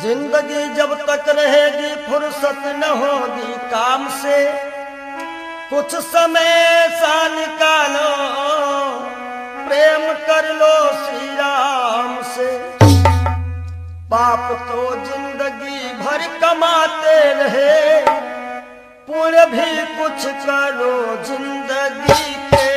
जिंदगी जब तक रहेगी फुर्सत न होगी काम से, कुछ समय सा निकालो प्रेम कर लो श्री राम से। पाप तो जिंदगी भर कमाते रहे, पुण्य भी कुछ करो जिंदगी के।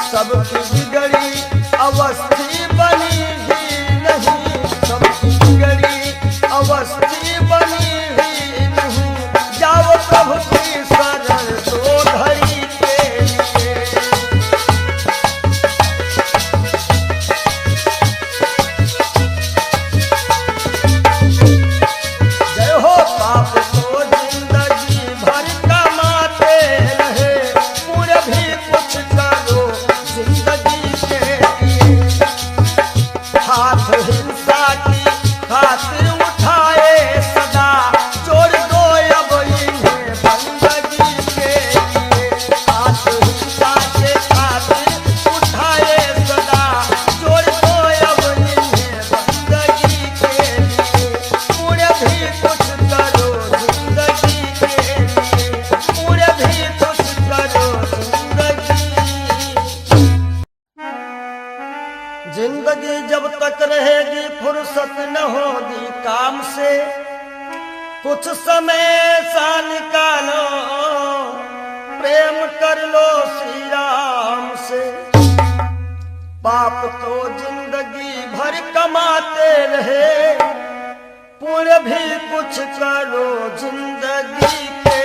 सबकी बिगड़ी अवस्थी बनी ही नहीं, सबकी बिगड़ी अवस्थी बनी ही नहीं। जाओ प्रभु की शरण तो धरी के लिए। जय हो पाप को जिंदगी भर कमाते रहे, पूरे भी कुछ राम से कुछ समय सा निकालो, प्रेम कर लो श्री राम से। पाप तो जिंदगी भर कमाते रहे, पुण्य भी कुछ करो जिंदगी के।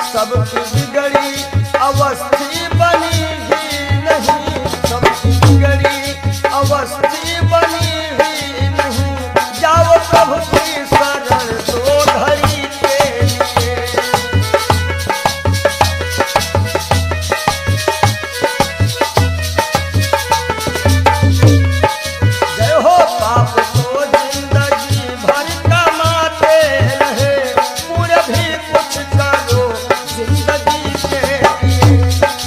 सबकी बिगड़ी अवस्थी बनी ही नहीं, सबकी बिगड़ी अवस्थी बनी ही नहीं। जाओ प्रभु की शरण दो घड़ी के लिए। जय हो पाप को जिंदगी भर कमाते रहे, पूरे भी कुछ करो जिंदगी के लिए।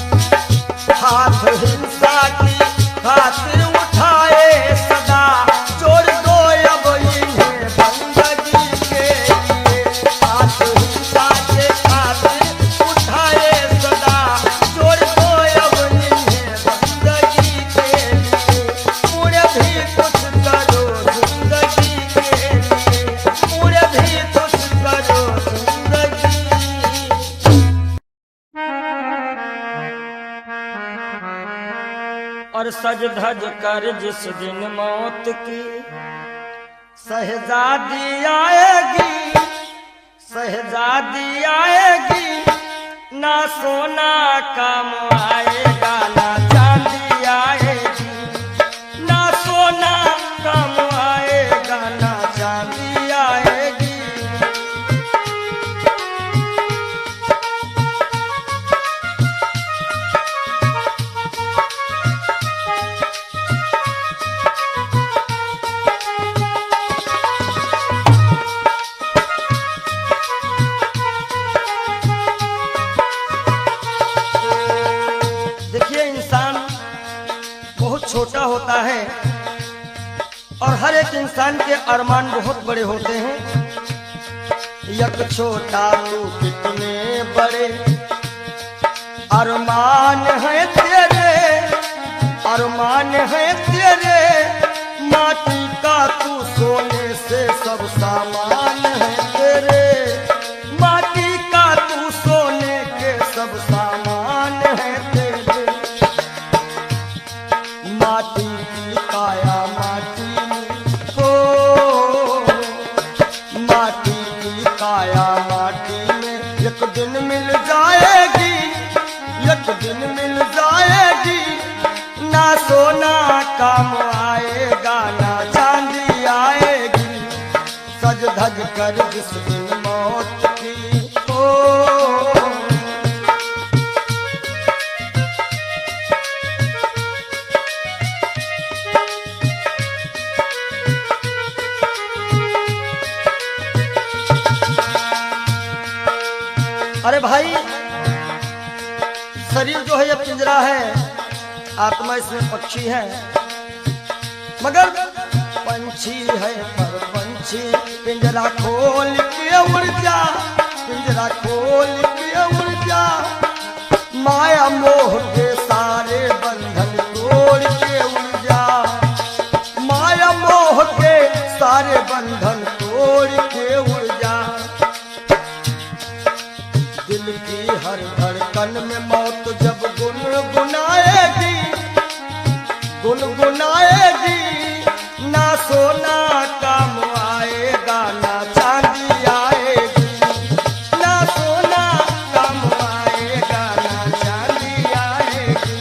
सज धज कर जिस दिन मौत की शहजादी आएगी, शहजादी आएगी, ना सोना काम आएगा ना चांदी आएगी, ना सोना काम आएगा ना चांदी आएगी। छोटा होता है और हर एक इंसान के अरमान बहुत बड़े होते हैं। यक छोटा तू कितने बड़े अरमान है तेरे, अरमान है तेरे, माटी का तू सोने से सब सामान है तेरे, माटी का तू सोने के सब सामान है तेरे। माटी की काया माटी में हो, माटी की काया माटी में एक दिन मिल जाएगी, एक दिन मिल जाएगी, ना सोना काम आएगा ना चांदी आएगी, सज धज कर जिस दिन मौत की हो। अरे भाई, शरीर जो है ये पिंजरा है, आत्मा इसमें पक्षी है, मगर पंछी है पर पंछी पिंजरा खोल के उड़ जा, पिंजरा खोल के उड़ जा, माया मोह के सारे बंधन तोड़ के उड़ जा, माया मोह के सारे बंधन तोड़ के उड़ जा। दिल की हर धड़कन में मौत जब गुनगुनाएगी, गुनगुनाएगी, ना सोना काम आएगा ना चांदी आएगी, ना सोना काम आएगा ना चांदी आएगी।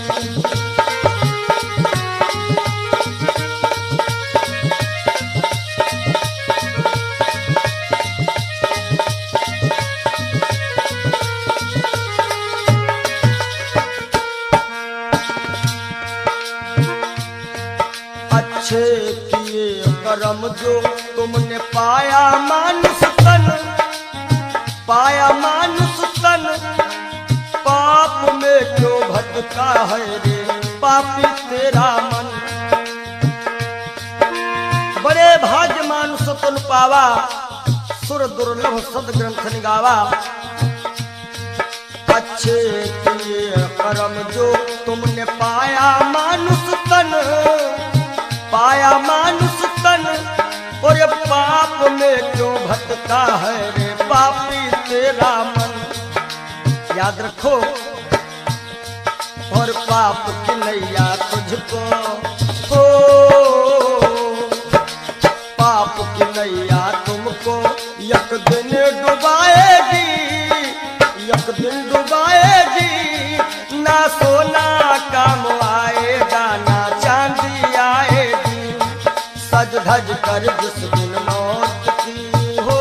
अच्छे किए कर्म जो तुमने पाया मानुष तन, पाया मानुष तन, पाप में क्यों भटका है रे पापी तेरा मन। बड़े भाग्य मानुष तन पावा, सुर दुर्लभ सद ग्रंथ निगावा। अच्छे किए कर्म जो तुमने पाया मानुष तन, पाया मानुष तन, और ये पाप में क्यों भटका है रे पापी तेरा मन। याद रखो, और पाप की नैया तुझको हो, पाप की नैया तुमको एक दिन डुबाएगी, एक दिन डुबाएगी, ना सोना काम आएगा ना चांदी आएगी, सज धज कर जिस दिन मौत की हो।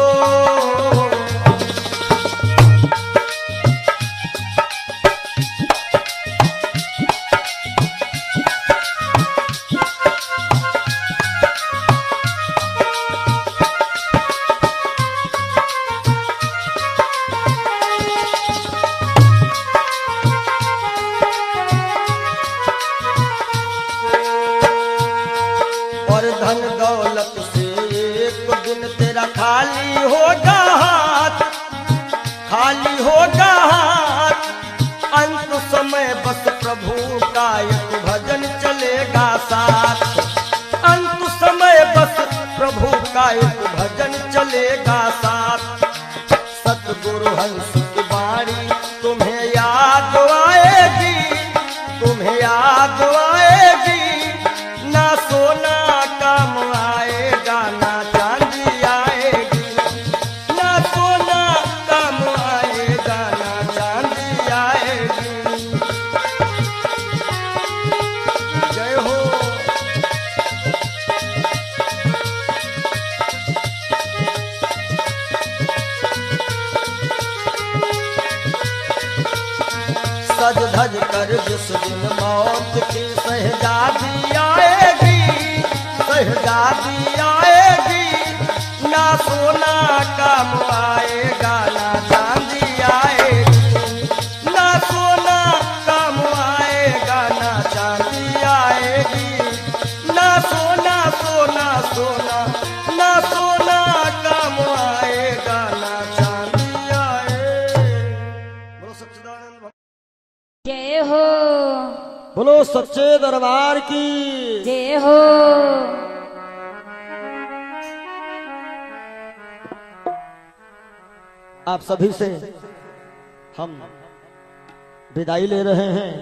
धन दौलत से एक दिन तेरा खाली होगा हाथ, खाली होगा हाथ, अंत समय बस प्रभु का एक भजन चलेगा साथ, अंत समय बस प्रभु का एक भजन चलेगा साथ। सतगुरु हंस की वाणी तुम्हें याद आएगी, तुम्हें याद आएगी, दिन मौत की शहजादी आएगी, शहजादी आएगी, ना सोना काम आएगा ना चांदी आएगी, ना सोना काम आएगा ना चांदी आएगी, ना सोना सोना सोना ना सोना काम आएगा ना चांदी आएगी। बोलो सच्चिदानंद जय हो, बोलो सच्चे दरबार की जय हो। आप सभी से हम विदाई ले रहे हैं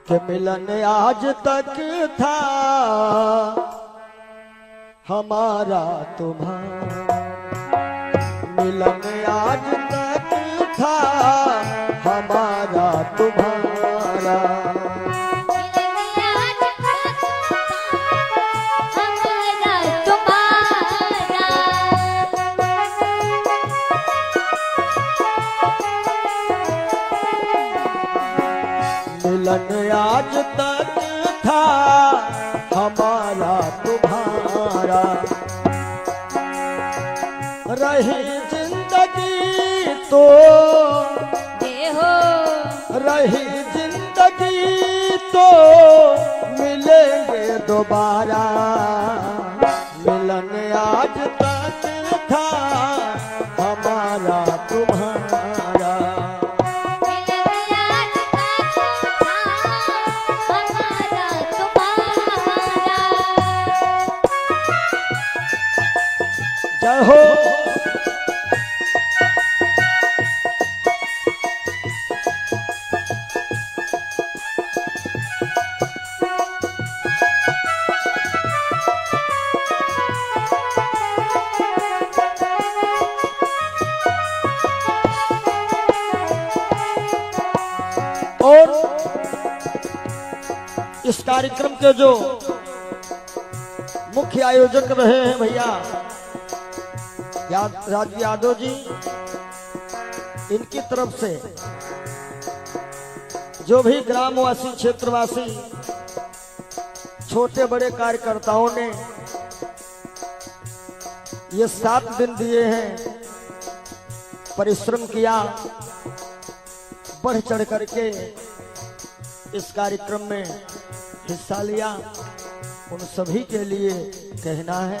कि मिलन आज तक था हमारा तुम्हारा, मिलन आज तक था हमारा तुम्हारा, मिलन आज तक था हमारा तुम्हारा, रही जिंदगी तो जय हो, रही जिंदगी तो मिलेंगे दोबारा, मिलन आज तक था हमारा तुम्हारा, जय हो। और इस कार्यक्रम के जो मुख्य आयोजक रहे हैं भैया राज यादव जी, इनकी तरफ से जो भी ग्रामवासी क्षेत्रवासी छोटे बड़े कार्यकर्ताओं ने ये 7 दिन दिए हैं, परिश्रम किया, बढ़ चढ़ करके इस कार्यक्रम में हिस्सा लिया, उन सभी के लिए कहना है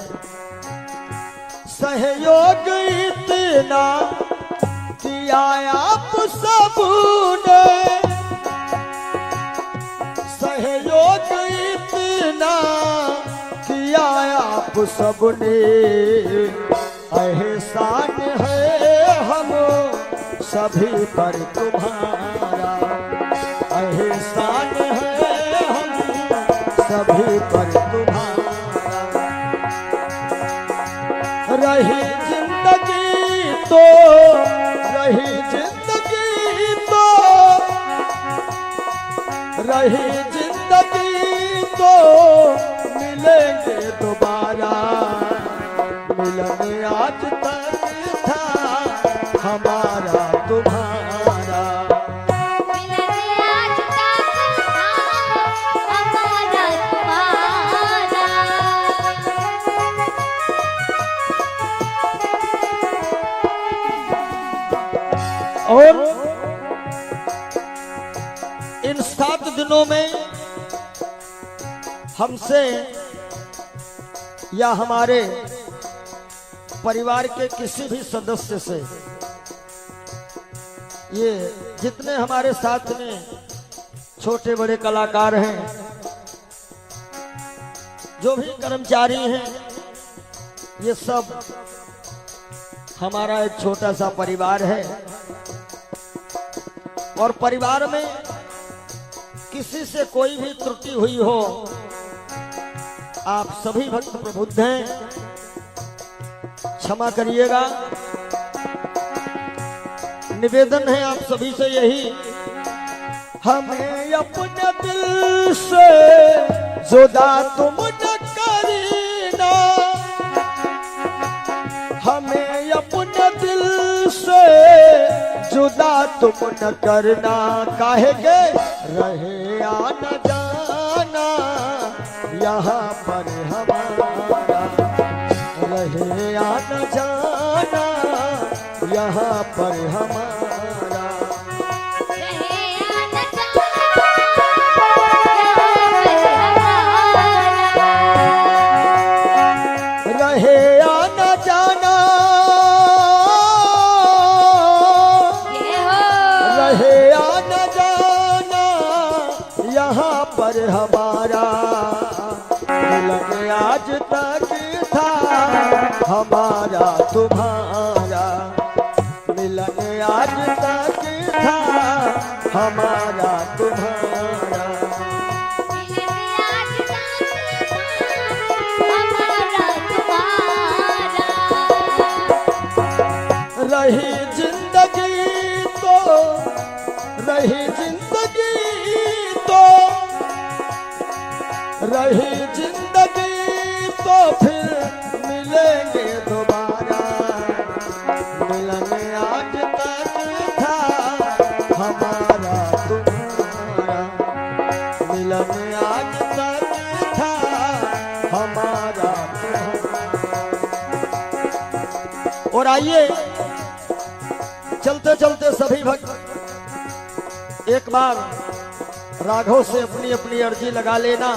सहयोग इतना किया आप सबने, सहयोग इतना किया आप सबने, एहसान है हम सभी पर तुम्हारा, एहसान है हम सभी पर तुम्हारा, रही जिंदगी तो रही जिंदगी तो रही जिंदगी तो मिलेंगे दोबारा, मिलन आज तक था हमारा तुम्हारा, और इन 7 दिनों में हमसे या हमारे परिवार के किसी भी सदस्य से, ये जितने हमारे साथ में छोटे बड़े कलाकार हैं, जो भी कर्मचारी हैं, ये सब हमारा एक छोटा सा परिवार है, और परिवार में किसी से कोई भी त्रुटि हुई हो, आप सभी भक्त प्रबुद्ध हैं, क्षमा करिएगा। निवेदन है आप सभी से यही, हमें अपने दिल से जुदा तुम न करना, हमें अपने दिल से जुदा तुम न करना, काहे के रहे या न जाना यहाँ पर हमारा, रहे या न जाना यहाँ पर हमारा। रहे या न जाना, रहे या न जाना यहाँ पर हमारा, मिलन आज तक था हमारा तुम्हारा, मिलन आज तक था हमारा तुम्हारा। रही जिंदगी तो, रही जिंदगी तो, रही जिंदगी तो फिर मिलेंगे दोबारा, मिलन आज तक था हमारा तुम्हारा, मिलन आज तक था हमारा तुम्हारा। और आइए चलते चलते सभी भक्त एक बार राघव से अपनी अपनी अर्जी लगा लेना।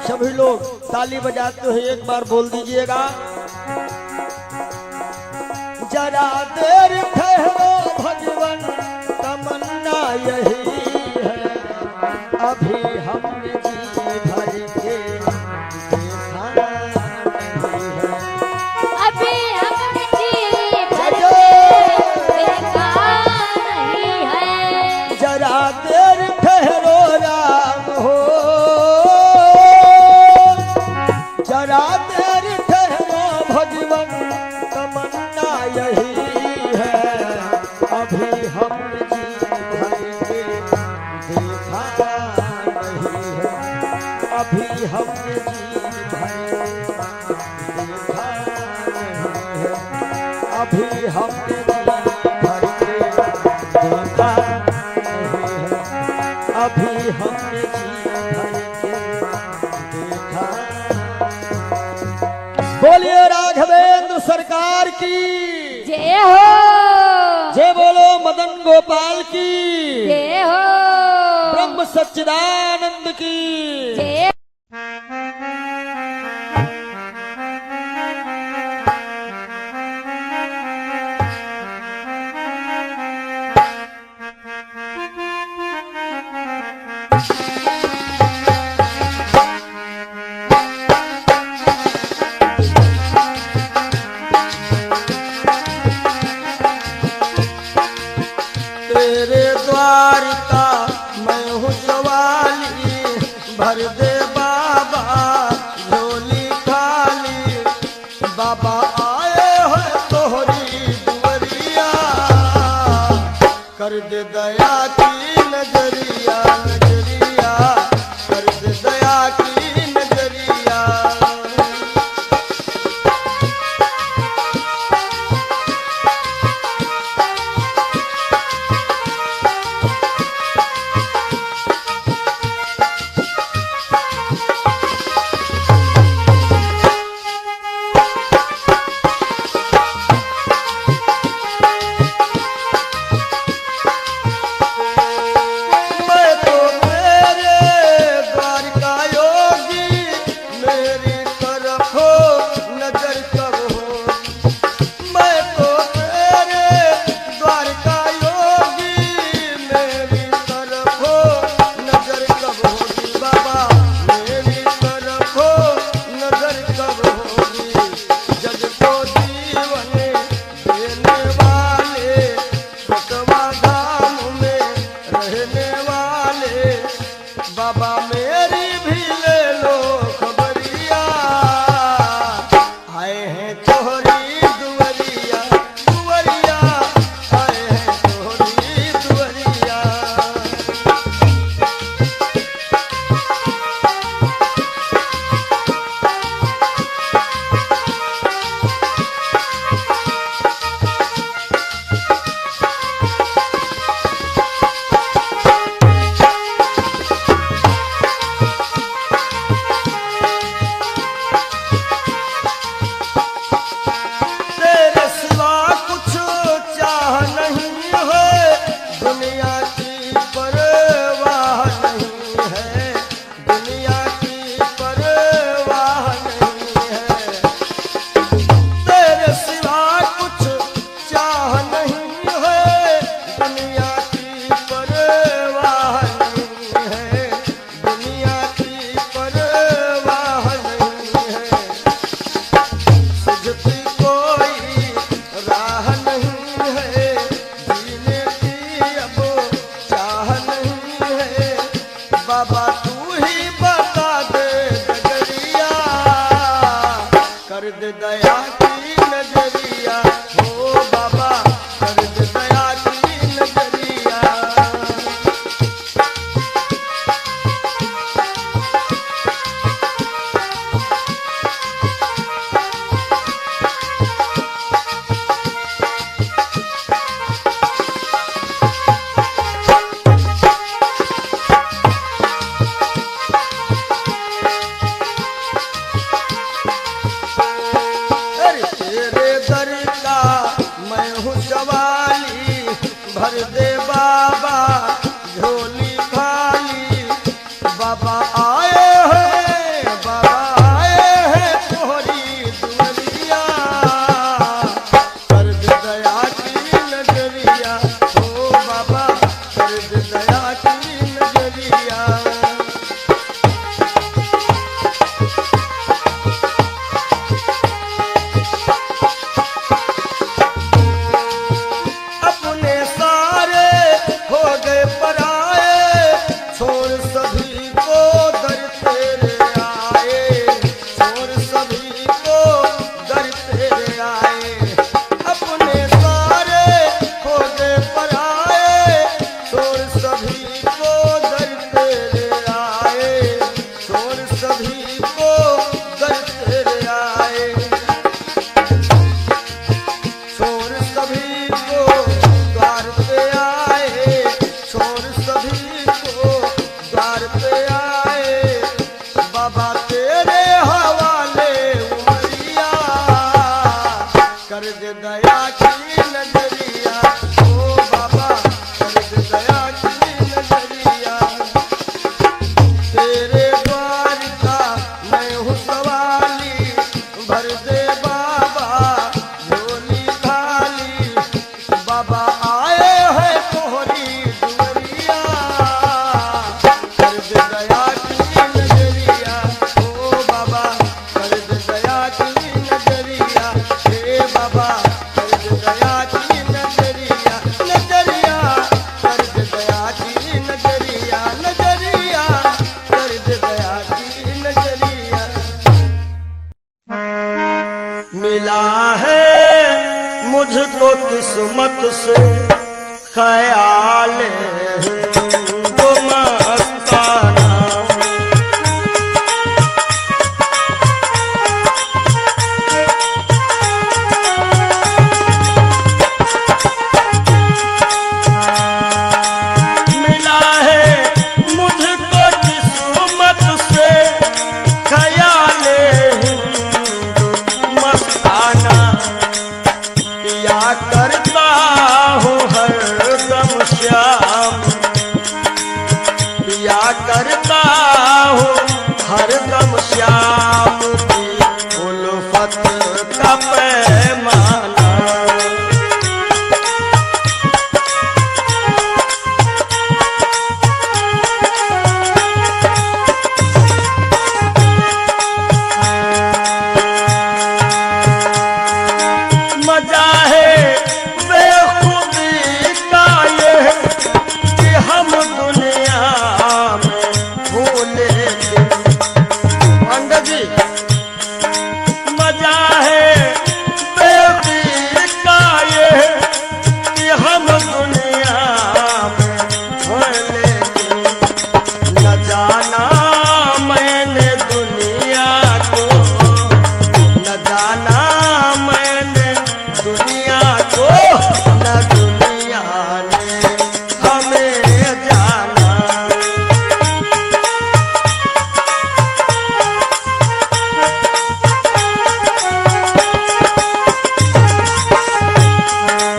सभी लोग ताली बजाते हुए एक बार बोल दीजिएगा, जरा देर ठहरो भगवन तमन्ना यही है, अभी हमने जी भर के देखा नहीं है, अभी हमने जी भर के देखा नहीं है। जरा देर ठहरो राम हो, जरा देर ठहरो भगवन तमन्ना यही है, अभी हम जी भर के देखा नहीं है, अभी हम जी भर के देखा नहीं है, अभी हम जी भर के देखा नहीं है, अभी हमने जी भर के देखा। बोलिए राघवेंद्र सरकार की जय हो, जय, बोलो मदन गोपाल की जय हो, ब्रह्म सच्चिदानंद की जय। तेरे द्वार का मैं हूँ सवाली, भर दे बाबा झोली खाली, बाबा आए हो तोहरी दुवरिया, कर दे दया की नजरिया, नजरिया कर दे दया की नजरिया। दया की नजरिया हो बाबा कर दे दया की नजरिया। अरे तेरे दर का मैं हूँ सवाली भर दे बाबा झोली खाली। बाबा आए हैं तोहरी दुनिया कर दे दया की नजरिया हो बाबा कर दे दया की नजरिया। अपने सारे हो गए पराए छोड़ सभी को दर तेरे आए छोड़ सभी को दर तेरे आए। अपने सारे हो गए पराए छोड़ सभी को दर तेरे आए छोड़ सभी को दर तेरे आए। छोड़ सभी को द्वार पे आए छोड़ सभी को द्वार पे आए। बाबा तेरे हवाले उमरिया कर दे दया की नजरिया ओ बाबा कर दे दया की नजरिया। तेरे द्वार का मैं हूँ सवाली भर दे बाबा झोली खाली। बाबा आए हैं तोहरी दुनिया कर दे दया की नजरिया ओ बाबा कर दे दया की नजरिया। हे बाबा कर दे दया की नजरिया नजरिया कर दे दया की नजरिया नजरिया कर दे दया की नजरिया। मिला है मुझको किस्मत से ख्याल हिंदू मस्ताना। मिला है मुझको किस्मत से ख्याल हिंदू मस्ताना। पिया करता हूँ हरदम श्याम पिया करता हूँ हरदम श्याम की उल्फत का पैमाना। मजा है बेखुदी का ये कि हम दुनिया में भूले पंडित जी। मजा है बेखुदी का ये कि हम दुनिया में भूले। न जाना मैंने दुनिया को न जाना मैंने दुनिया को न दुनिया ने हमें जाना।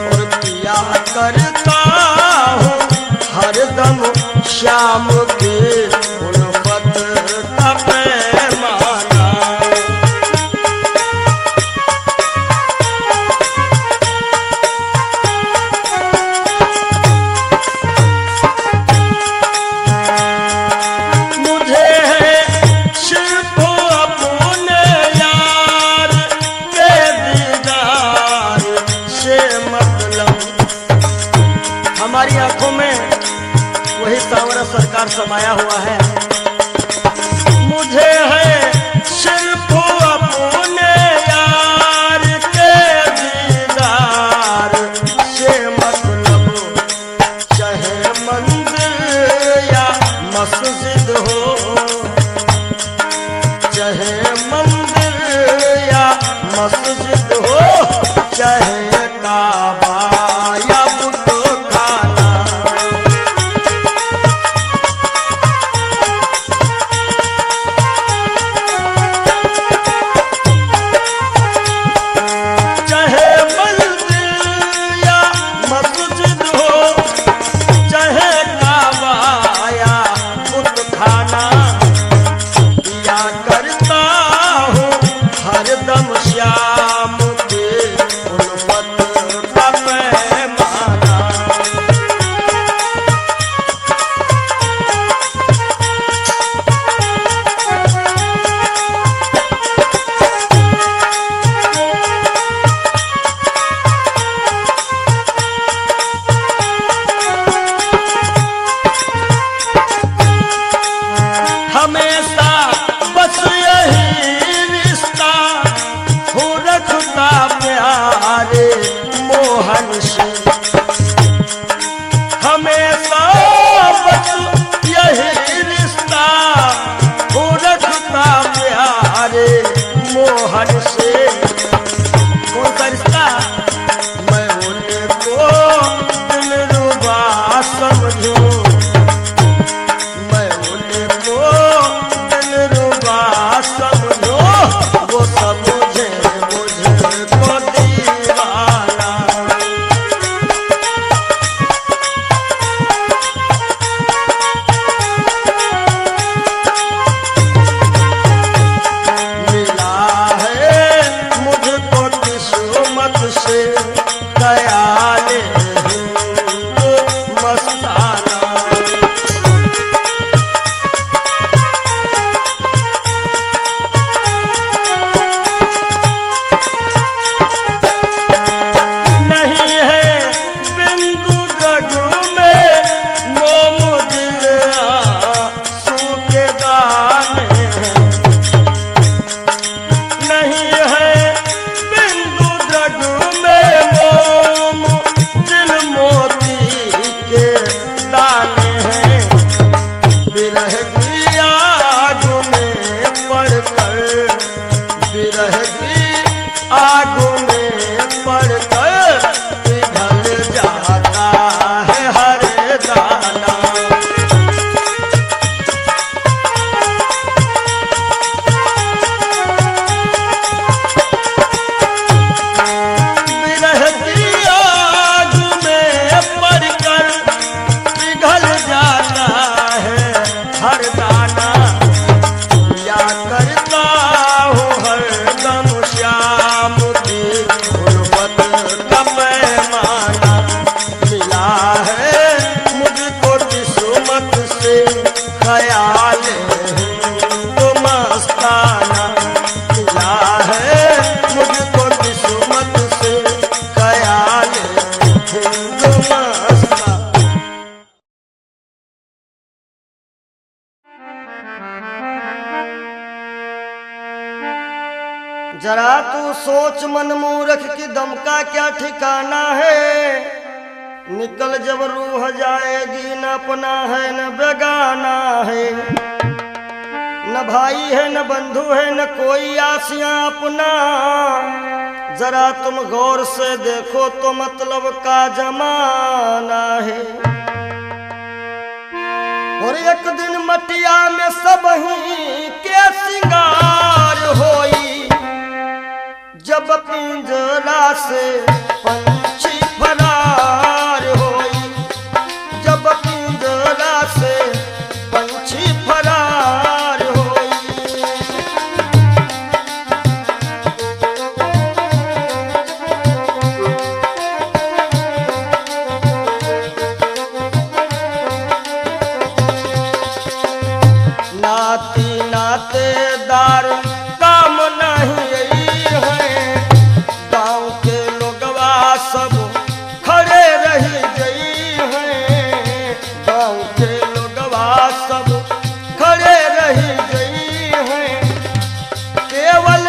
और पिया करता हूँ हरदम श्याम की उल्फत का पैमाना। मुझे है सिर्फ अपने यार के दीदार से मतलब। हमारी आंखों में वही सांवरा सरकार समाया हुआ है। मुझे है सिर्फ अपने यार आग में पड़कर पिघल जाता है हर दाना। विरह की आग में पड़कर पिघल जाता है हर दाना। या करता हूँ हरदम श्याम की गुर्बत का पैमाना। मिला है मुझको किस्मत से ख्याल तो मस्ताना। मिला है मुझको किस्मत से ख्याल तो मस्ताना। जरा तू सोच मन मूर्ख की दम का क्या ठिकाना है। निकल जब रूह जाएगी न अपना है न बेगाना है। न भाई है न बंधु है न कोई आसियां अपना। जरा तुम गौर से देखो तो मतलब का जमाना है। और एक दिन मटिया में सब ही के सिंगार होई। जब पिंजरा से पंछी फरार होई। जब पिंजरा से पंछी फरार होई। नाती नातेदार काम नहीं है। गांव के लोगवा सब खड़े रही गई हैं। गांव के लोगवा सब खड़े रही गई हैं। केवल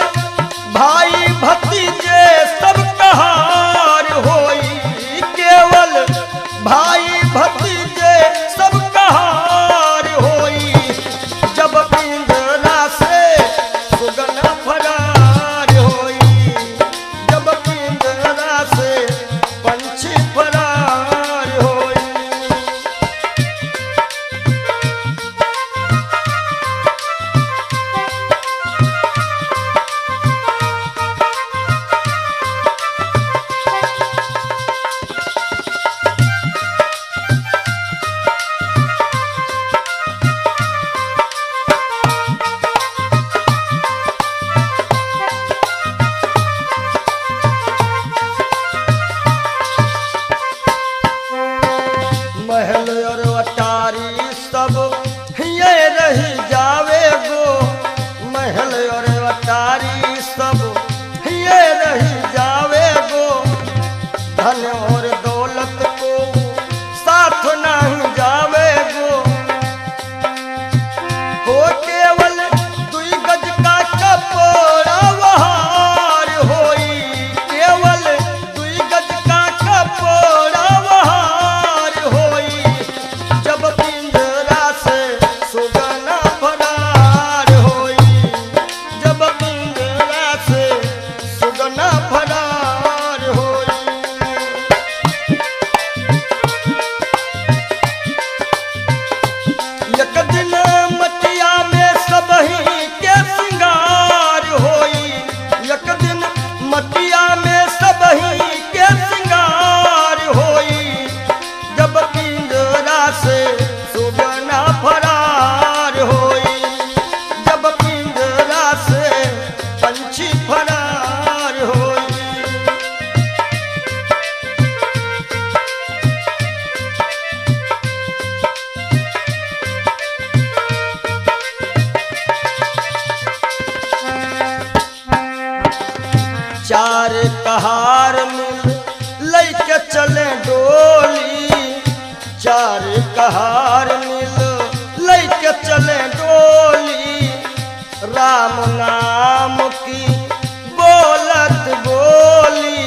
भाई भतीजे सब कहार होई। केवल भाई भतीजे सब कहार होई। जब पिंजरा से सुगना फरार होई। जब पिंजरा से पंछी फरार होई। महल और अटारी सब ये रही जावे गो। महल और अटारी सब ये रही जावे गो। धन और दौलत को साथ नहीं जावे गो। हो केवल दुई गज का कपड़ा वहार होई। केवल दुई गज का कपड़ा वहार होई। जब पिंजरा से सुगना फरार होई। जब पिंजरा से सुगना फरार होई। एक दिन मटिया में सब ही के सिंगार होई। एक दिन मटिया में सब ही के सिंगार होई। जब पिंजरा से सुगना फरार होई। जब पिंजरा से पंछी फरार होई। चार कहार मिल लैके चले डोली। चार कहार मिल लैके चले डोली। राम नाम की बोलत बोली।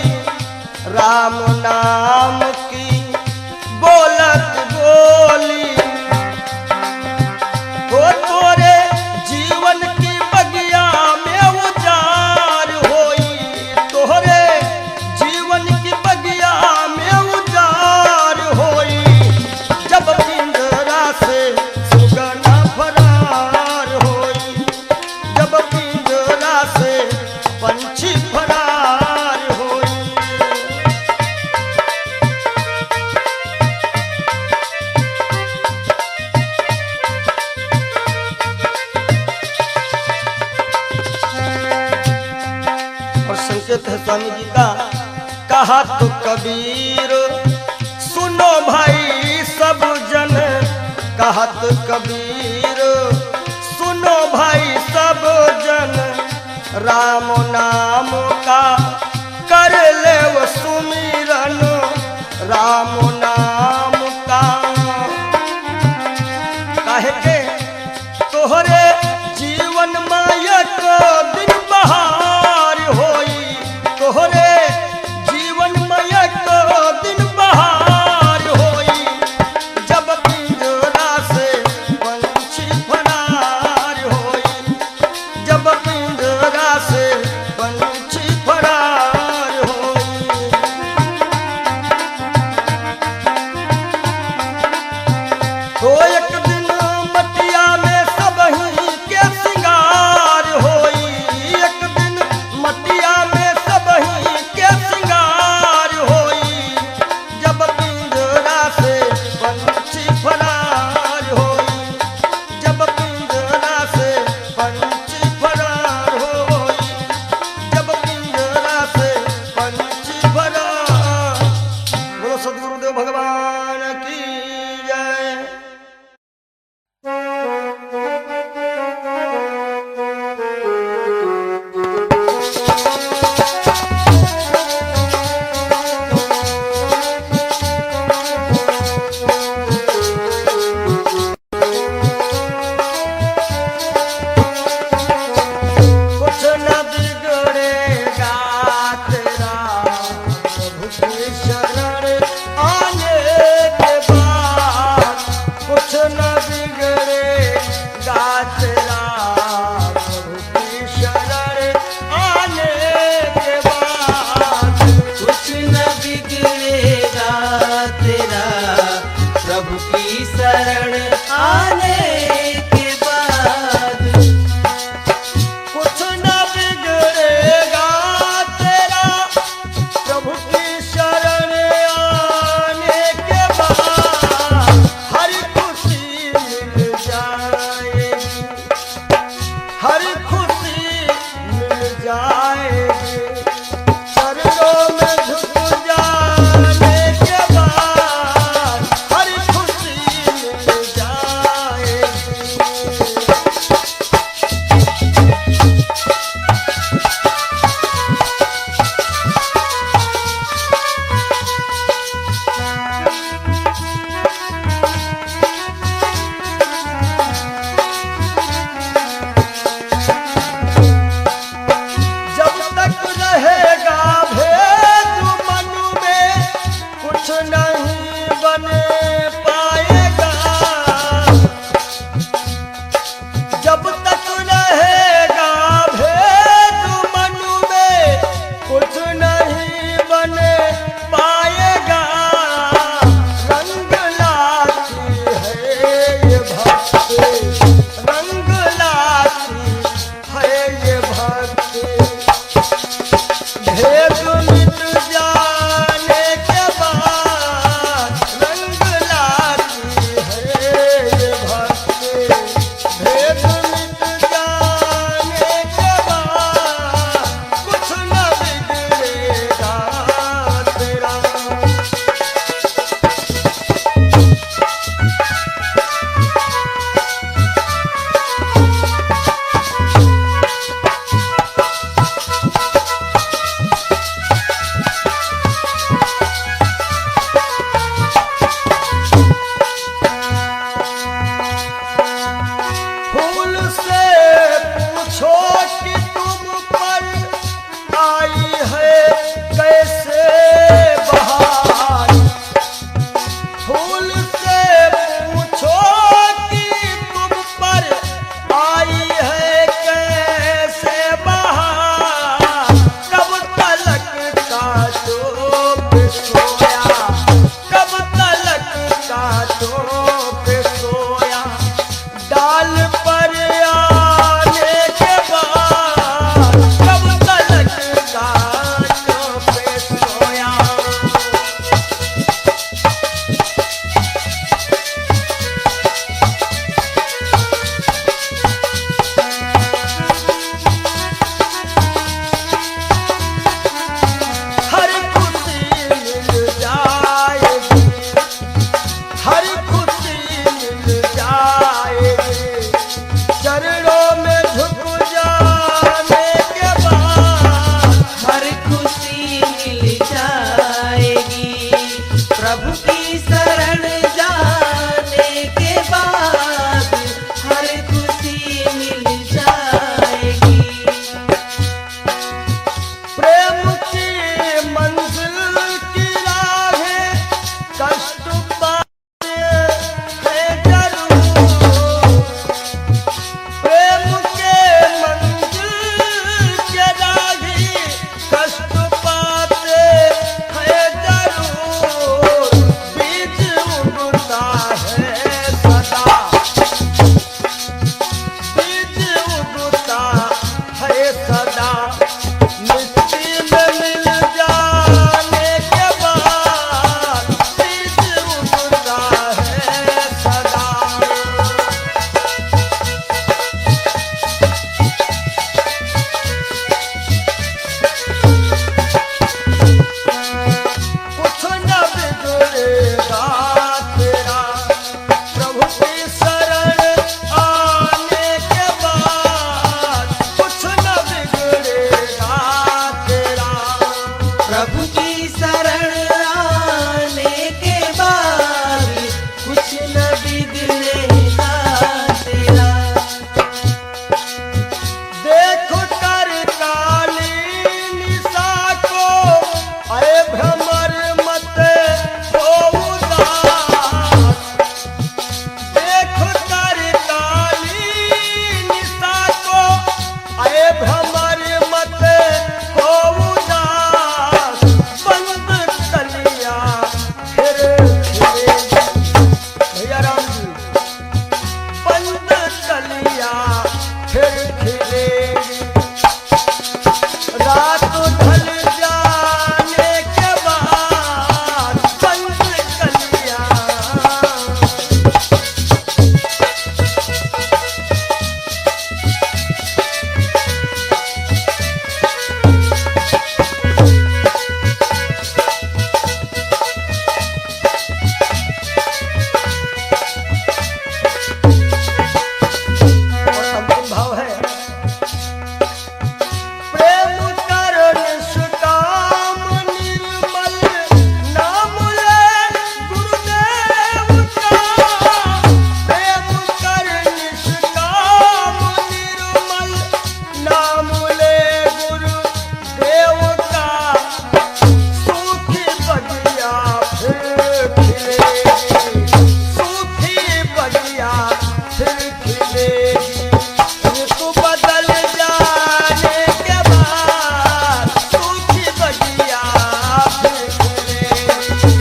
राम नाम की बोलत बोली। हो तोरे जीवन की बगिया में उजार होई। तो कहा तो कबीर सुनो भाई सब जन, कहा तो कबीर सुनो भाई सब जन, राम नाम का कर ले वो सुमिरन, राम नाम का। काहे के तोहरे जीवन मायक दिन बहार होई, तोहरे जीवन मायक दिन बहार होई, जब पिंजरा से पंछी फरार होई, जब पिंजरा से पंछी फरार होई। तो एक दिन मटिया में सबही के सिंगार होई, एक दिन मटिया में सबही के सिंगार होई, जब पिंजरा से पंछी फरार होई, जब पिंजरा से पंछी फरार होई, जब पिंजरा से पंछी फरार। बोलो सद्गुरुदेव भगवान की जय। कुछ न बिगड़ेगा तेरा प्रभु की शरण आने के बाद, कुछ न बिगड़ेगा तेरा प्रभु की शरण आने के बाद, कुछ न बिगड़ेगा तेरा प्रभु की शरण आने के बाद। कुछ न बिगड़ेगा तेरा प्रभु की शरण प्रभु की शरण आने के बाद कुछ न बिगड़ेगा तेरा। देखो कर काली निशा को, अरे भ्रमर मत हो उदास। देखो कर काली निशा को, अरे भ्रमर मत हो उदास। बंद कलिया फिर खिलेगी। भैया राम जी, बंद कलिया फिर खिलेगी। रात ढल जाने के बाद बंद कलिया। और अंतिम भाव है, प्रेम कर निष्काम निर्मल नाम ले गुरुदेव का। प्रेम कर निष्काम निर्मल नाम ले गुरुदेव का। सूखी बगिया फिर खिलेगी। सूखी बगिया फिर खिलेगी। ऋतु बदल जाने के बाद सूखी बगिया फिर खिलेगी।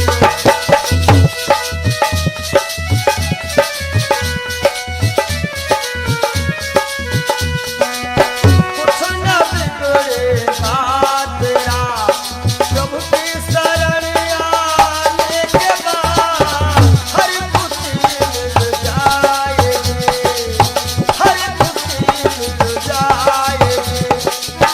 कुछ न बिगड़ेगा तेरा, प्रभु की शरण आने के बाद हर खुशी मिल जाएगी। हर खुशी मिल जाएगी।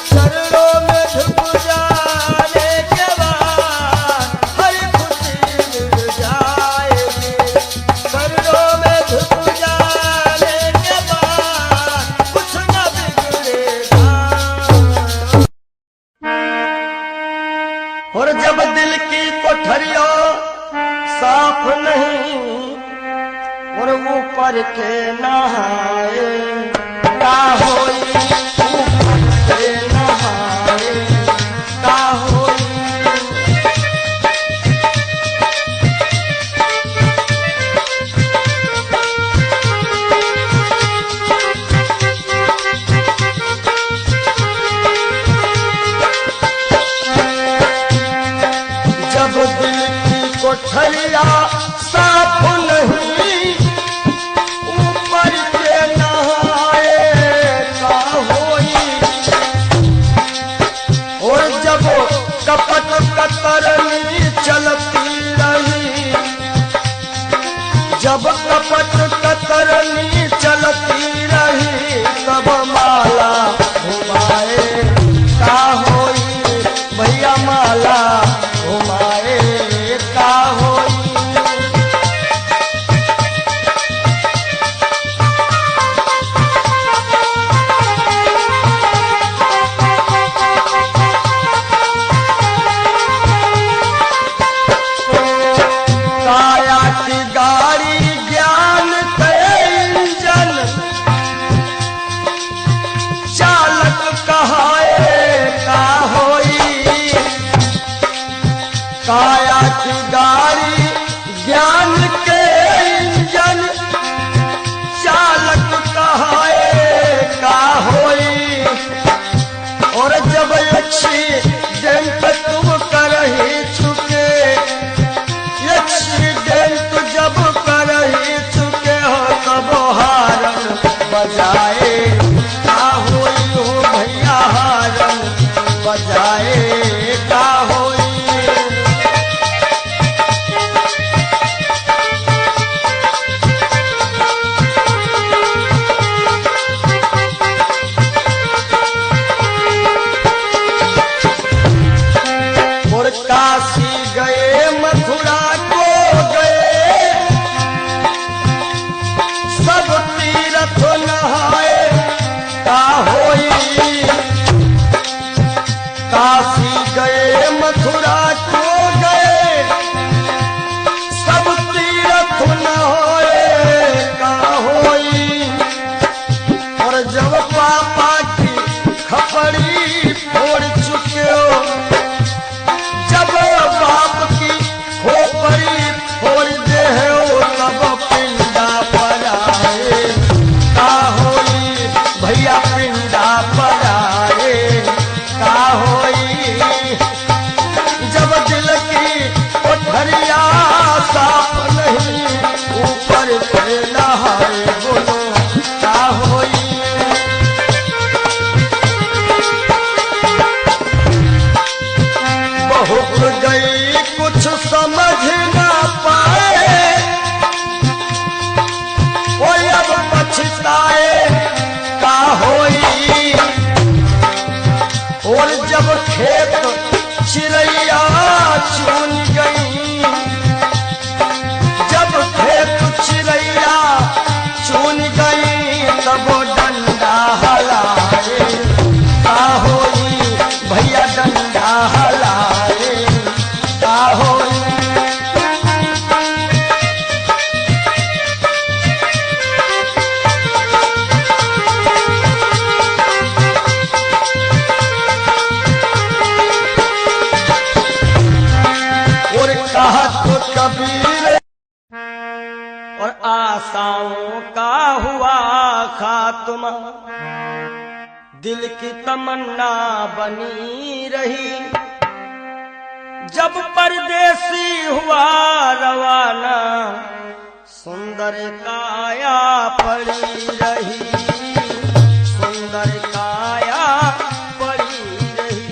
चरणों में झुक जाने के बाद हर खुशी मिल जाएगी। चरणों में झुक जाने के बाद कुछ न बिगड़ेगा। और जब दिल की कोठरियों साफ नहीं और ऊपर के नहाए का होई। ऊपर के नहाए का होई। जब दिल की कोठरिया साफ नहीं ऊपर के नहाए का होई। और जब कपट कतरनी चलती रही, जब कपट कतरनी चलती रही, तब माला घुमाए का होई। भैया माला घुमाए का होई। काया की गाड़ी ज्ञान के इंजन, चालक कहाए का होई। काया की गाड़ी ज्ञान के इंजन, चालक कहाए का होई। और जब एक्सीडेंट तुम कर ही चुके, एक्सीडेंट जब कर ही चुके हो, तब हारन बजाए का होई। हो भैया हारन बजाए का होई। और काशी गए मथुरा को गए, सब तीर्थ नहाए का होई। काशी गए मथुरा को गए सब तीरथ न होए का होई। और जब पापा की खपड़ी फोड़ चुके हो, जब बाप की खोपड़ी फोड़ दे हो, तब पिंडा पर आए का होई। भैया पिंडा पर आए का होई। जब दिल की कोठरिया साफ नहीं, ऊपर से नहाए बोलो का होई। बहुत गई कुछ समझ ना पाए, कोई अब पछताए का होई। और जब खेत चिड़ैया चुन गई, जब खेत चिड़ैया चुन गई, तब डंडा हलाए का होई। भैया डंडा हलाए का होई। और कहा तो कबीर और आशाओं का हुआ खात्मा, दिल की तमन्ना बनी रही। जब परदेसी हुआ रवाना, सुंदर काया पड़ी रही, सुंदर काया पड़ी रही।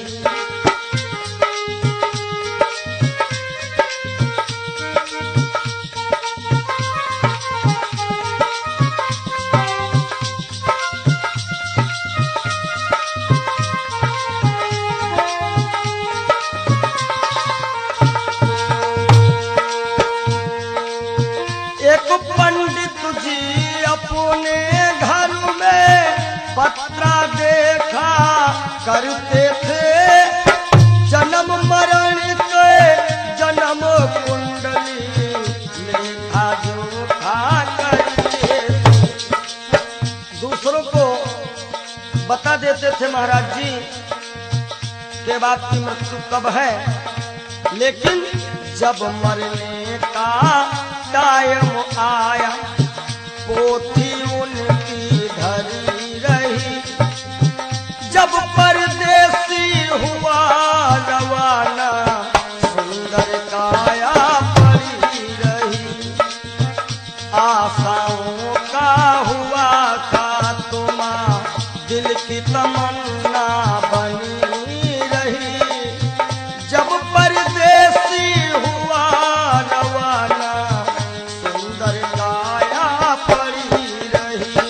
एक पंडित जी अपने घर में पत्रा देखा करते थे, जन्म मरण के जन्म कुंडली लेखा जोखा करते थे। दूसरों को बता देते थे महाराज जी के बाप की मृत्यु कब है, लेकिन जब मरने का टाइम आया, पोथी उनकी धरी रही। जब परदेसी हुआ रवाना, सुंदर काया पड़ी रही। आशाओं का हुआ खात्मा, दिल की तमन्ना बनी रही। जब परदेसी हुआ रवाना, सुंदर काया पड़ी रही।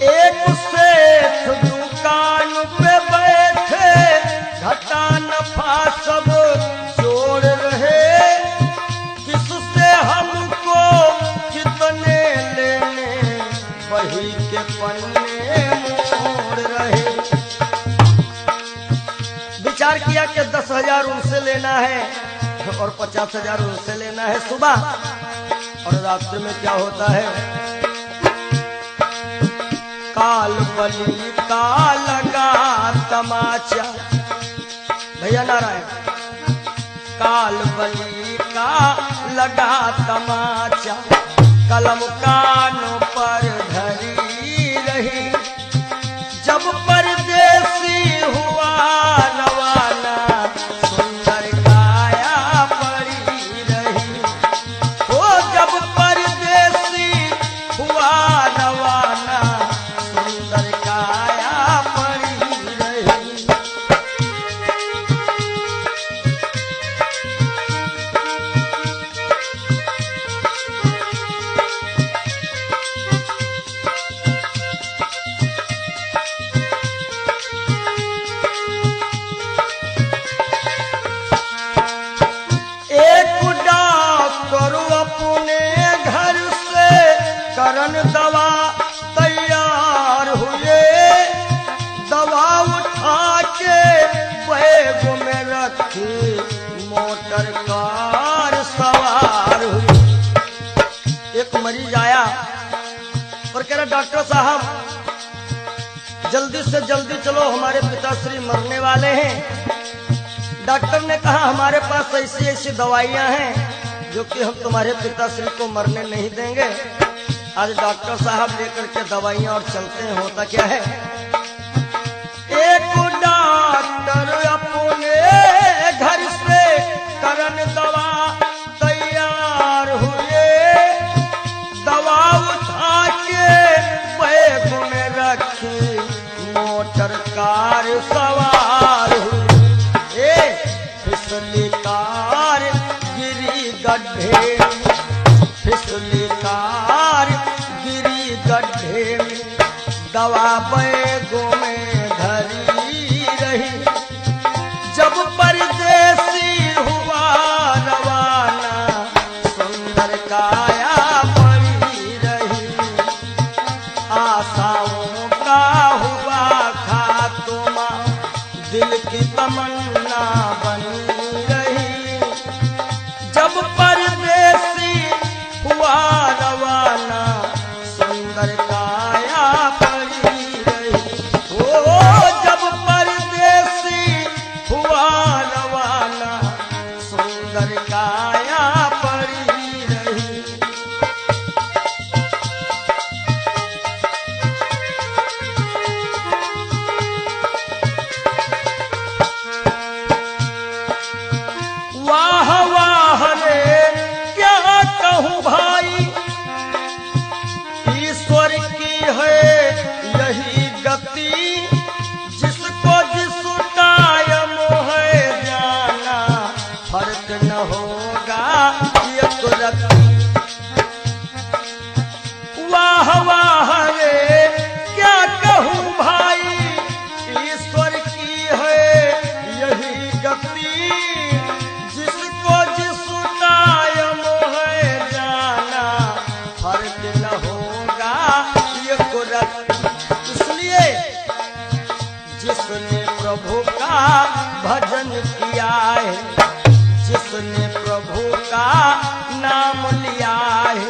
एक सेठ दुकान पे बैठे, घाटा नफा सब जोड़ रहे। किससे हमको कितने लेने, वही के पन्ने मोड़ रहे। विचार किया कि 10,000 उनसे लेना है और 50,000 उनसे लेना है सुबह, और रात्रि में क्या होता है, काल बली का लगा तमाचा। भैया नारायण, काल बली का लगा तमाचा, कलम कानों पर धरी रही। जब परदेसी हुआ रवाना, सुंदर काया पड़ी रही। ओ जब परदेसी हुआ रवाना, सुंदर काया पड़ी रही। एक मरीज आया और कह रहा डॉक्टर साहब जल्दी से जल्दी चलो, हमारे पिताश्री मरने वाले हैं। डॉक्टर ने कहा हमारे पास ऐसी ऐसी दवाइयां हैं जो कि हम तुम्हारे पिताश्री को मरने नहीं देंगे। आज डॉक्टर साहब लेकर के दवाइयां और चलते हैं। होता क्या है, एक डॉक्टर अपने घर से करन दवा तैयार हुए, दवा उठा के बैग में रखी, मोटर कार सवार हुए। फिसली कार गिरी गड्ढे, फिसली कार गिरी गड्ढे में, दवा बैगों में धरी रही। जब परदेसी हुआ रवाना, सुंदर काया पड़ी रही। आशाओं का हुआ खात्मा, दिल की तमन्ना बनी रही। जब परदेसी हुआ रवाना, सुंदर काया पड़ी रही। ओ जब परदेसी हुआ रवाना, सुंदर काया पड़ी रही। वाह वाह रे क्या कहूँ भाई, ईश्वर की है यही गति। जिसको जिस टाइम है जाना, फर्क न होगा एक रत्ती। वाह वाह रे क्या कहूँ भाई, ईश्वर की है यही गति। जिसको जिस टाइम है जाना, फर्क न होगा एक रत्ती। इसलिए जिसने प्रभु का भजन किया है, जिसने प्रभु का नाम लिया है,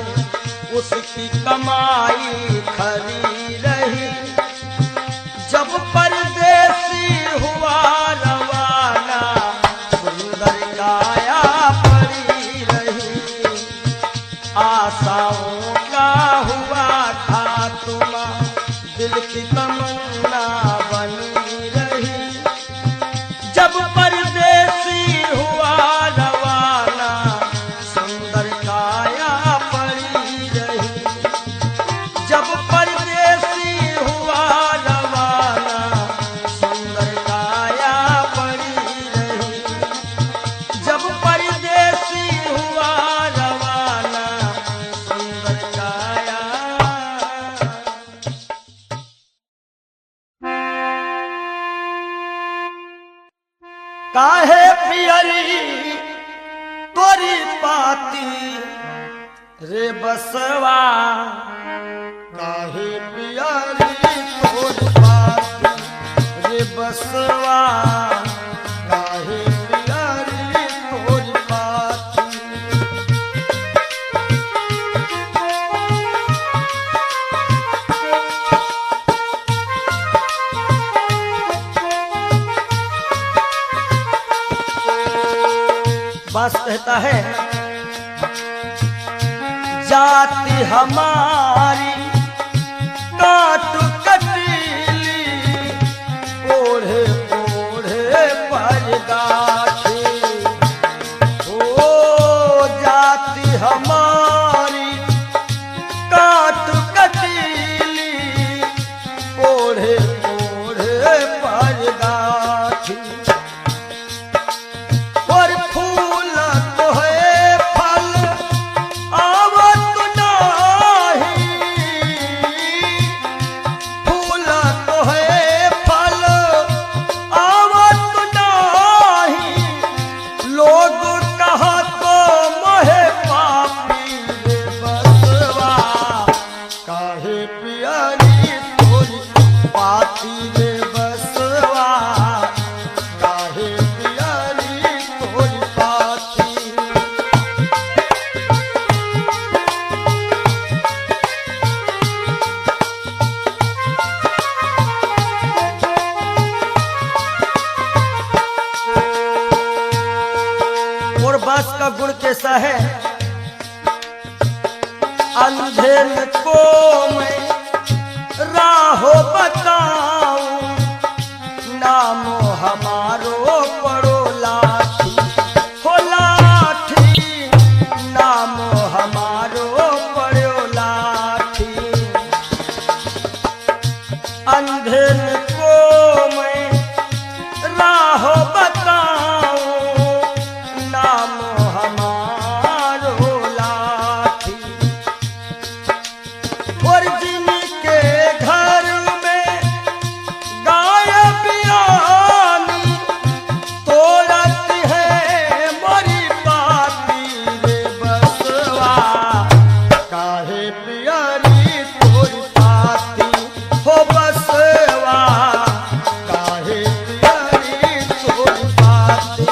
उसकी कमाई खरी रही। जब परदेसी हुआ रवाना, सुंदर काया पड़ी रही। आशाओं का हुआ खात्मा, दिल की तमन्ना बनी रही। जब परदेसी हुआ रवाना, सुंदर काया पड़ी रही। जब परदेसी हुआ रवाना, सुंदर काया पड़ी रही। जब परदेसी हुआ रवाना, सुंदर काया। काहे पियरी तोरी पाती रे बसवा, काहे पियरी तोरी पाती रे बसवा, काहे पियरी तोरी पाती। बास कहता है जाति हमारी काट कटीली, ओढ़े ओढ़े पर गाठी। ओ जाति हमारी काट कटीली, ओढ़े ओढ़े पर गाठी। और फूल तो है फल आवत नाही, अंधेर को मैं राहो बताऊं, नाम हमारो पड़ो लाठी, हो लाठी, नाम हमारो पड़ो लाठी। अंधेर को मैं राहो बताऊं, नाम हमारो लाठी। और जिनके घर में गाय बियानी तोड़त है मोरी पाती रे बसवा, काहे पियरी तोरी पाती हो बसवा, काहे पियरी तोरी पाती।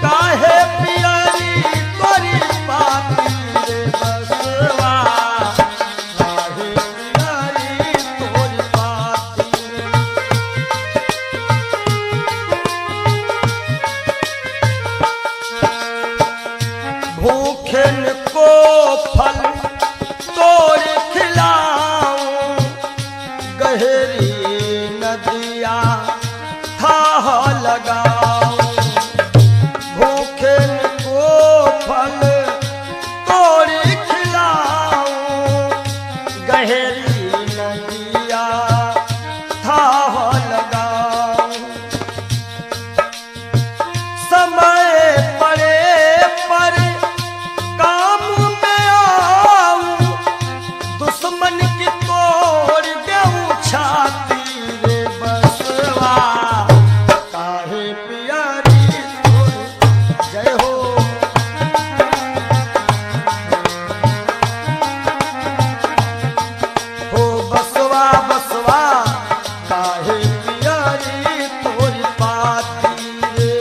काहे पियरी तोरी पाती रे बसवा, काहे पियरी तोरी पाती। भूखन को फल तोड़ खिलाऊं, गहरी नदिया थाह लगाऊं। भूखन को फल तोड़ खिलाऊं, गहरी नदिया थाह लगाऊं। समय पड़े पर काम में आऊं, दुश्मन की तोड़ देऊं छाती रे बसवा, काहे पियरी तोरी। जय हो। हो बसवा बसवा, काहे पियरी तोरी पाती रे।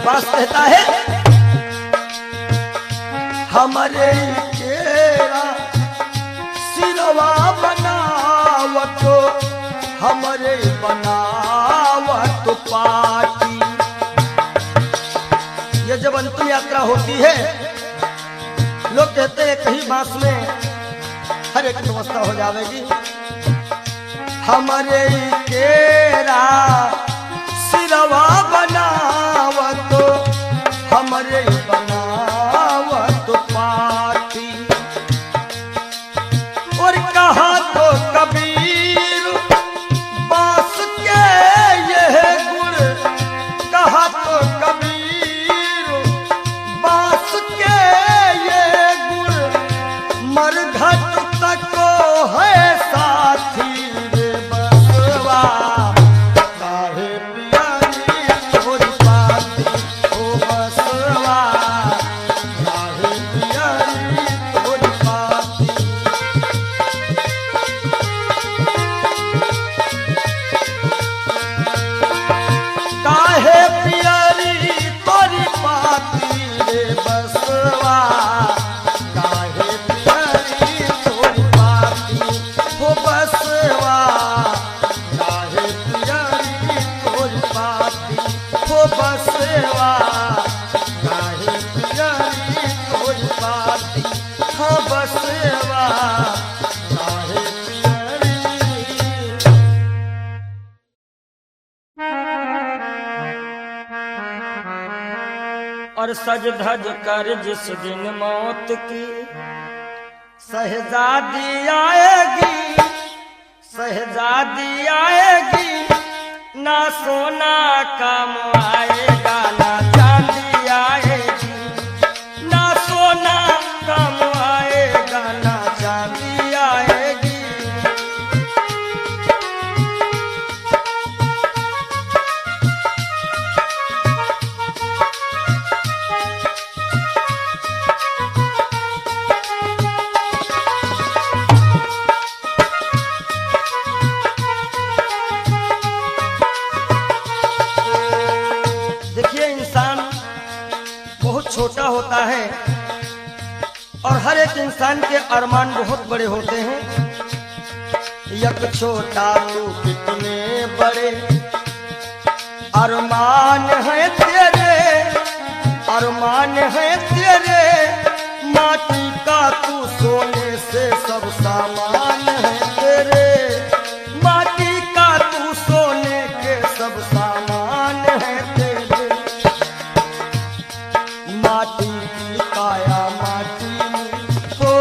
बस कहता है हमारे केरा सिरवा बनावत, हमारे बनावत पाटी। ये जब अंतिम यात्रा होती है, लोग कहते हैं कहीं बांस में हर एक व्यवस्था हो जाएगी। हमारे केरा सिरवा बनावत, हमारे बनावत पाटी। और कहा तो कबीर बांस के यह गुण, कहा तो कबीर बांस के यह गुण, मरघट तक है साथी रे बसवा, काहे पियरी तोरी पाती हो बसवा, काहे पियरी तोरी पाती। काहे पियरी तोरी पाती रे बसवा, काहे पियरी तोरी पाती हो बसवा, काहे पियरी तोरी पाती हो बसवा, काहे पियरी तोरी पाती हो बसवा, काहे पियरी। और सज धज कर जिस दिन मौत की शहजादी आएगी, शहजादी आएगी, ना सोना काम आएगा ना चांदी आएगी, ना सोना काम आएगा ना चांदी आएगी। देखिए इंसान और हर एक इंसान के अरमान बहुत बड़े होते हैं। एक छोटा तू कितने बड़े अरमान है तेरे, अरमान है तेरे, माटी का तू सोने से सब सामान है तेरे, माटी का तू सोने के सब सामान है तेरे। माटी की काया माटी हो,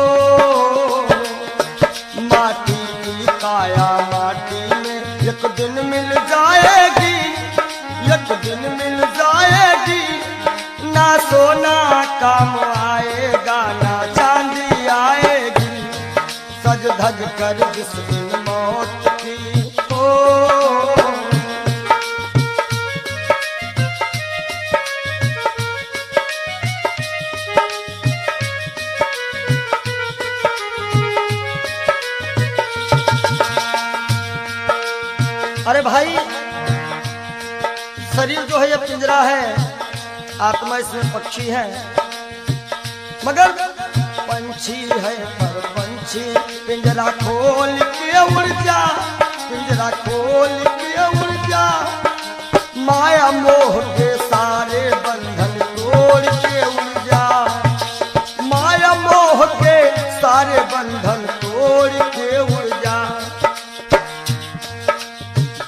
माटी की काया माटी में एक दिन मिल जाएगी, एक दिन मिल जाएगी। ना सोना काम आएगा ना चांदी आएगी, सज धज कर जिस दिन मौत की हो। अरे भाई, शरीर जो है ये पिंजरा है, आत्मा इसमें पक्षी है, मगर पंछी है पर पंछी पिंजरा खोल के उड़ जा, पिंजरा खोल के उड़ जा। माया मोह के सारे बंधन तोड़ के उड़ जा, माया मोह के सारे बंधन तोड़ के उड़ जा।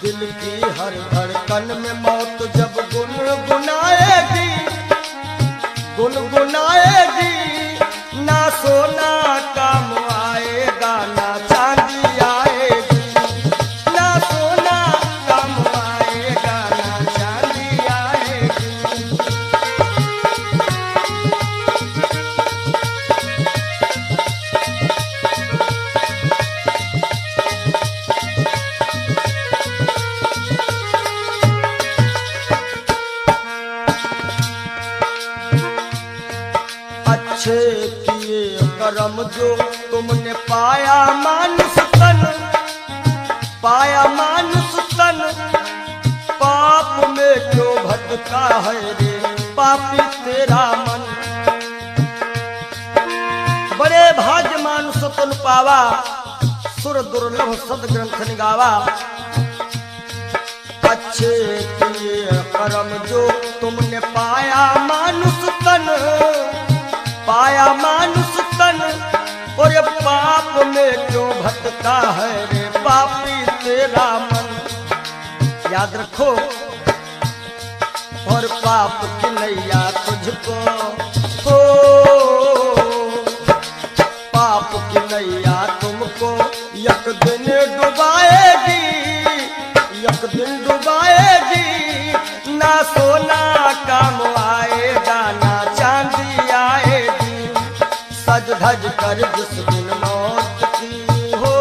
दिल की हर धड़कन में मौत जब गुनगुनाएगी, गुनगुनाएगी। ना सोना काम आएगा ना चांदी आएगी, ना सोना काम आएगा ना चांदी आएगी। अच्छे किए कर्म जो तुमने पाया मानुष तन, पाया मानुष तन। पाप में क्यों भटका है रे पापी तेरा मन। बड़े भाग्य मानुष तन पावा, सुर दुर्लभ सद ग्रंथ निगावा। अच्छे किए कर्म जो तुमने पाया मानुष तन, पाया मानुष तन। और ये पाप में क्यों भटका है रे पापी तेरा मन। याद रखो, और पाप की नैया तुझको हो, पाप की नैया तुमको एक दिन डुबाएगी, एक दिन डुबाएगी। ना सोना काम आएगा ना चांदी आएगी, सज धज कर जिस दिन मौत की हो।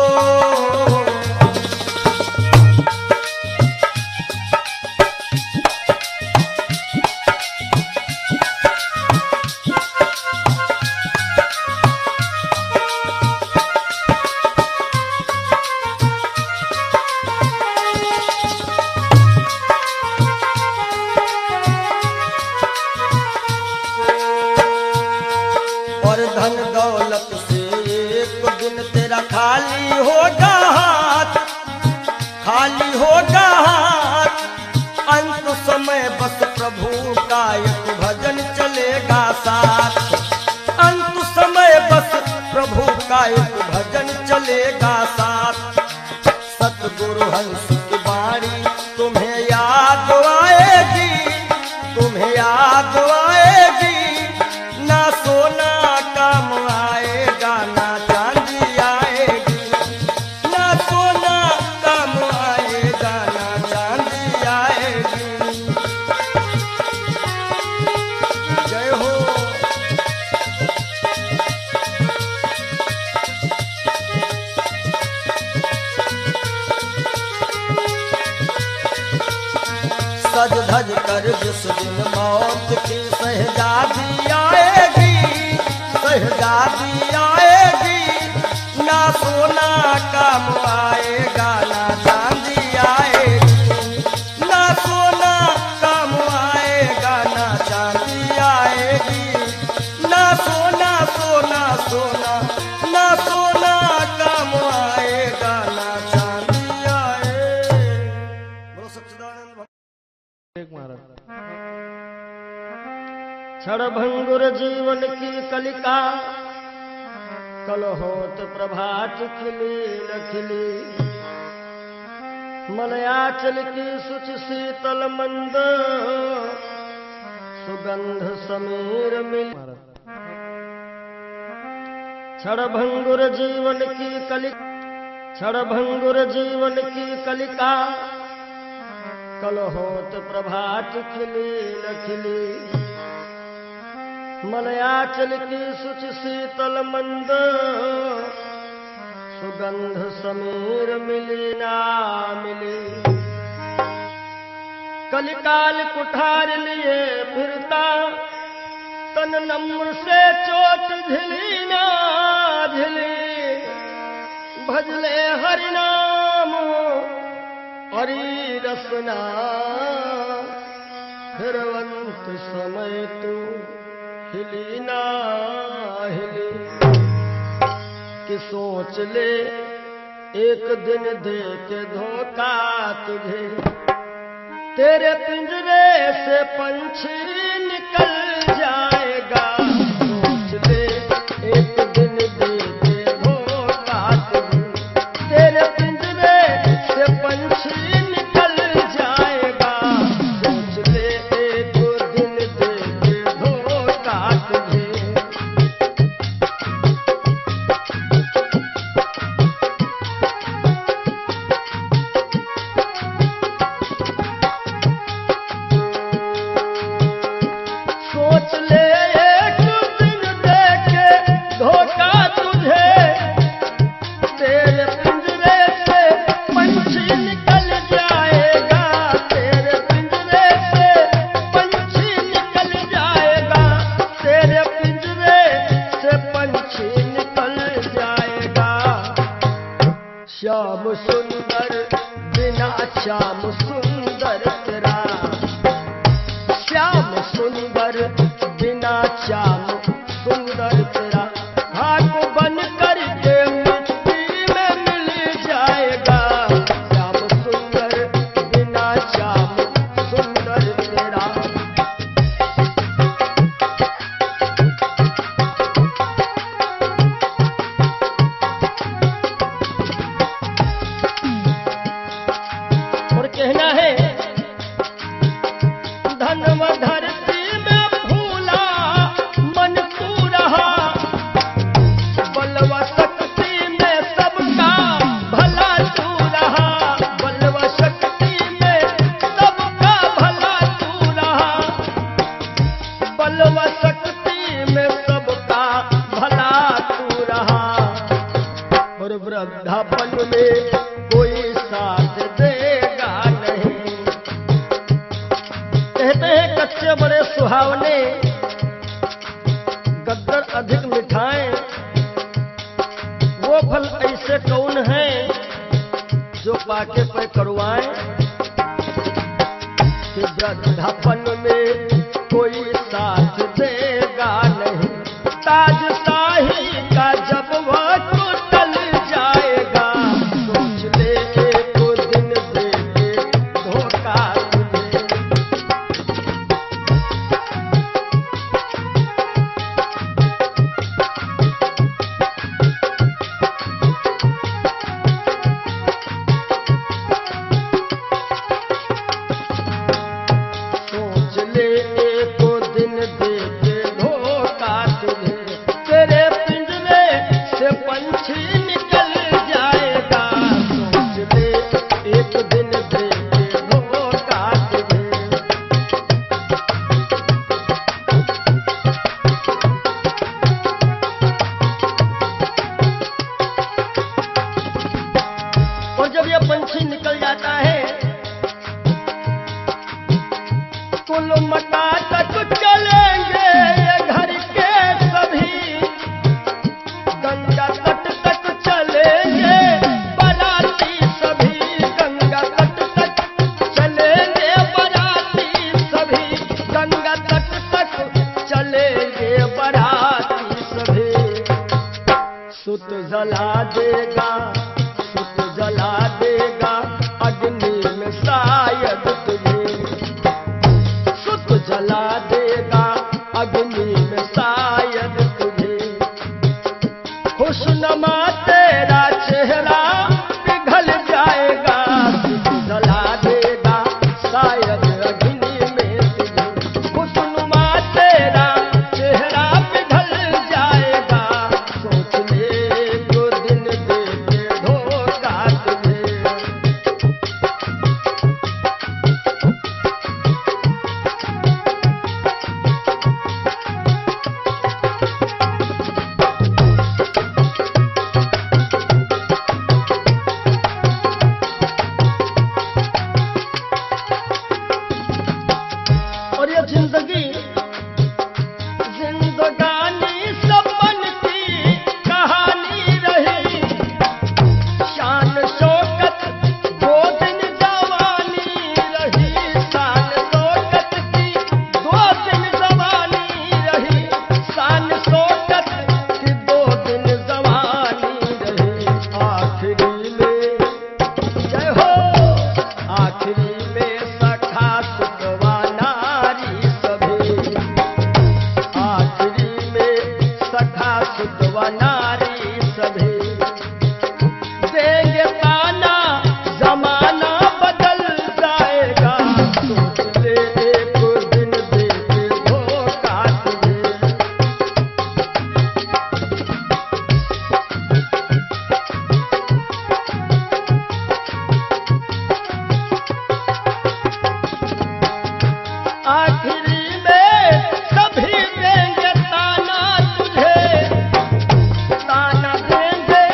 और धन दौलत से एक दिन तेरा खाली होगा हाथ, खाली होगा हाथ। अंत समय बस प्रभु का एक भजन चलेगा साथ, अंत समय बस प्रभु का एक भजन चलेगा साथ। सतगुरु हंस की वाणी तुम्हें याद आएगी, तुम्हें याद आएगी। ना सोना काम आएगा ना चांदी आएगी, ना सोना काम आएगा ना चांदी आएगी। जय हो। सज धज कर जिस दिन मौत की शहजादी आएगी, शहजादी आएगी। ना सोना काम आएगा ना चांदी आएगी, ना सोना काम आएगा ना चांदी आएगी। ना सोना सोना क्षणभंगुर जीवन की कलिका कल होत प्रभात खिली न खिली मलयाचल की सुच शीतल मंद सुगंध समीर मिल क्षणभंगुर जीवन की कलिका क्षणभंगुर जीवन की कलिका कल होत प्रभात खिली न खिली मलयाचल की सुच शीतल मंद सुगंध समीर मिली ना मिली कलिकाल कुठार लिए फिरता तन नम्र से चोट झिली ना झिली भजले हरि नाम हरि रसना फिरवंत समय तू हिली ना हिली कि सोच ले एक दिन दे के धोखा तुझे तेरे पिंजरे से पंछी निकल जाएगा सोच ले एक दिन दे के धोखा तुझे तेरे पिंजरे से पंछी निकल जाएगा सोच ले एक दिन दे के धोखा तुझे सोच ले एक दिन दे के धोखा तुझे तेरे पिंजरे से पंछी निकल जाएगा तेरे पिंजरे से पंछी निकल जाएगा तेरे पिंजरे से पंछी निकल जाएगा श्याम सुंदर बिना श्याम सुंदर तेरा श्याम सुंदर बिना श्याम सुंदर तेरा हाथ बन करके मिट्टी में मिल जाएगा श्याम सुंदर बिना श्याम सुंदर तेरा और कहना है धनव धरती में फूला मन तू रहा बलवा शक्ति में सबका भला तू रहा बलवा शक्ति में सबका भला तू रहा बलवा शक्ति में सबका भला तू रहा और वृद्धापन में कोई साथ देगा नहीं कहते हैं कच्चे बड़े सुहावने गद्दर अधिक मिठाएं वो फल ऐसे कौन हैं जो पाके पे करवाएं कि वृद्धापन में कोई साथ देगा नहीं ताज शाही का जब वह टूटल जाएगा सोच ले एक दिन दे के धोखा तुझे सोच ले एक दिन दे के धोखा तुझे तेरे पिंजरे से पंछी निकल जाएगा सोच ले एक दिन दे के धोखा तुझे और जब यह पंछी निकल जाता है कुल मटा तक चलेंगे ये घर के सभी गंगा तट तक चलेंगे बाराती सभी गंगा तट तक चलेंगे बाराती सभी गंगा तट तक चलेंगे बाराती सभी सुत जला देगा अग्नि में शायद तुझे सुत जला देगा अग्नि हुस्नमा तेरा चेहरा पिघल जाएगा, जला देगा शायद अग्नि में तुझे। हुस्नमा तेरा चेहरा पिघल जाएगा, सोच ले जो दिन देके धोखा तुझे। और ये जिंदगानी सपन की कहानी रही, शान शौकत दो दिन जवानी रही, शान शौकत की दो दिन जवानी रही, शान शौकत की दो दिन जवानी रही। आखिरी में जय हो, आखिरी में सखा सुतवा नारी सभी, आखिरी में सखा सुतवा नारी सभी। देंगे ताना जमाना बदल जाएगा, सोच ले एक दिन देके धोखा तुझे। आखिरी में सभी देंगे ताना तुझे, ताना देंगे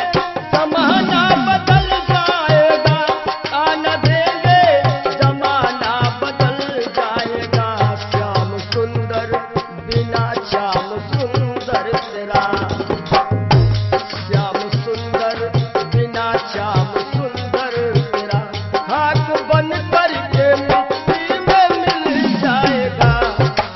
जमाना बदल जाएगा, ताना देंगे जमाना बदल जाएगा। श्याम सुंदर बिना श्याम सुंदर तेरा, श्याम सुंदर बिना श्याम सुंदर तेरा। हाथ बन करके मिट्टी में मिल जाएगा,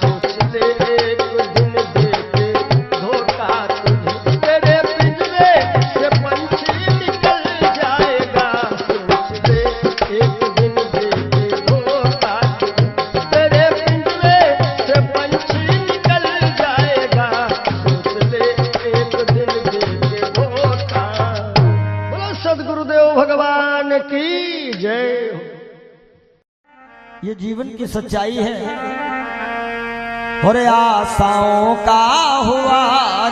सोच ले एक दिन देके धोखा तुझे। तेरे पिंजरे से पंछी निकल जाएगा, सोच ले एक दिन देके धोखा तुझे। तेरे पिंजरे से पंछी निकल जाएगा, सोच ले एक दिन देके धोखा। बोलो सद्गुरुदेव भगवान की जय हो। ये जीवन की सच्चाई है। और आशाओं का हुआ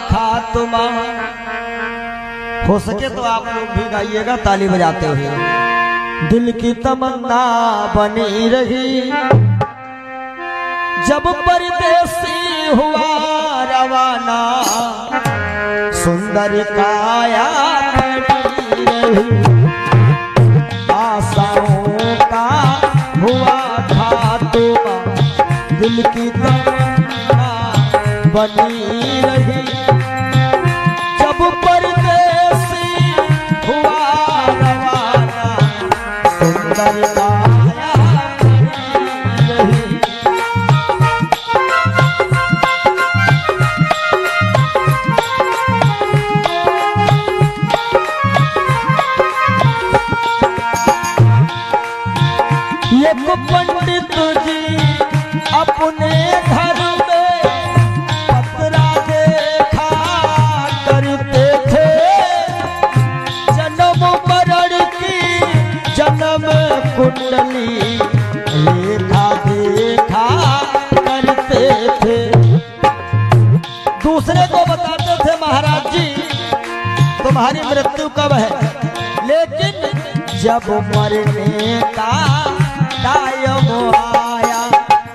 खात्मा। हो सके तो आप लोग भी गाइएगा ताली बजाते हुए। दिल की तमन्ना बनी रही, जब परदेसी हुआ रवाना, सुंदर काया खड़ी रही। आशाओं का हुआ खात्मा, दिल की तमन्ना बनी रही, जब परदेसी हुआ रवाना, सुंदर काया खड़ी रही। एक पंडित जी अपने घर में पतरा देखा करते थे, जन्म मरण की जन्म कुंडली रेखा देखा करते थे। दूसरे को बताते थे महाराज जी तुम्हारी मृत्यु कब है, लेकिन जब मरने का टाइम आया,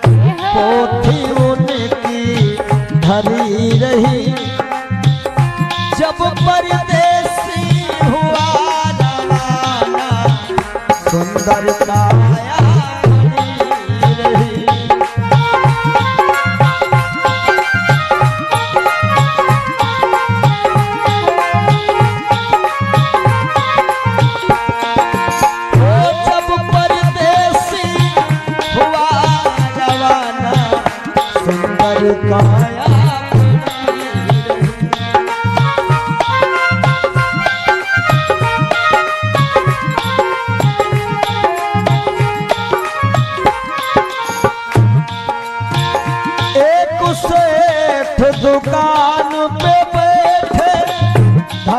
पोथी उनकी धरी रही, जब परदेसी हुआ रवाना, सुंदर काया खड़ी रही। काया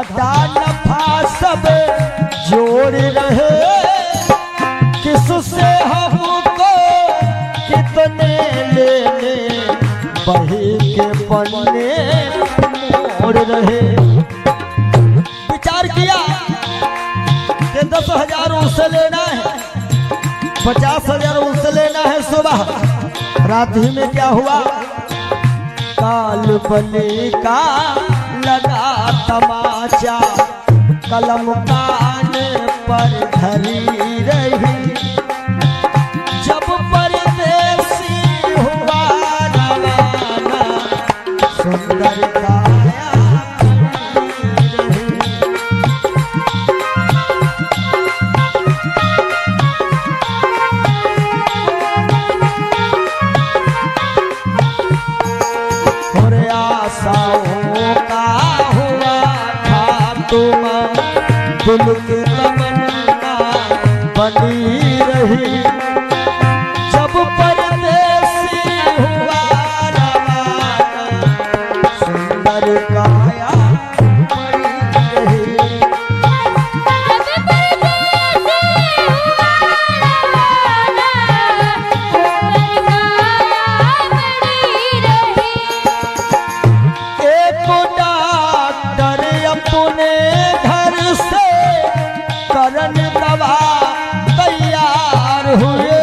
घाटा नफा सब जोड़ रहे, किससे हमको कितने लेने, बही के पन्ने मोड़ रहे। विचार किया कि 10,000 उससे लेना है, 50,000 उससे लेना है। सुबह रात ही में क्या हुआ, काल बने का लगा तमाचा, कलम कान पर धरी रही, जब परदेसी हुआ रवाना, सुंदर काया पड़ी रही। और आशाओं का हुआ था तुम, दिल की तमन्ना बनी रही, जब परदेसी हुआ रवाना, सुंदर काया पड़ी रही। एक डॉक्टर अपने घर से करन दवा तैयार हुए,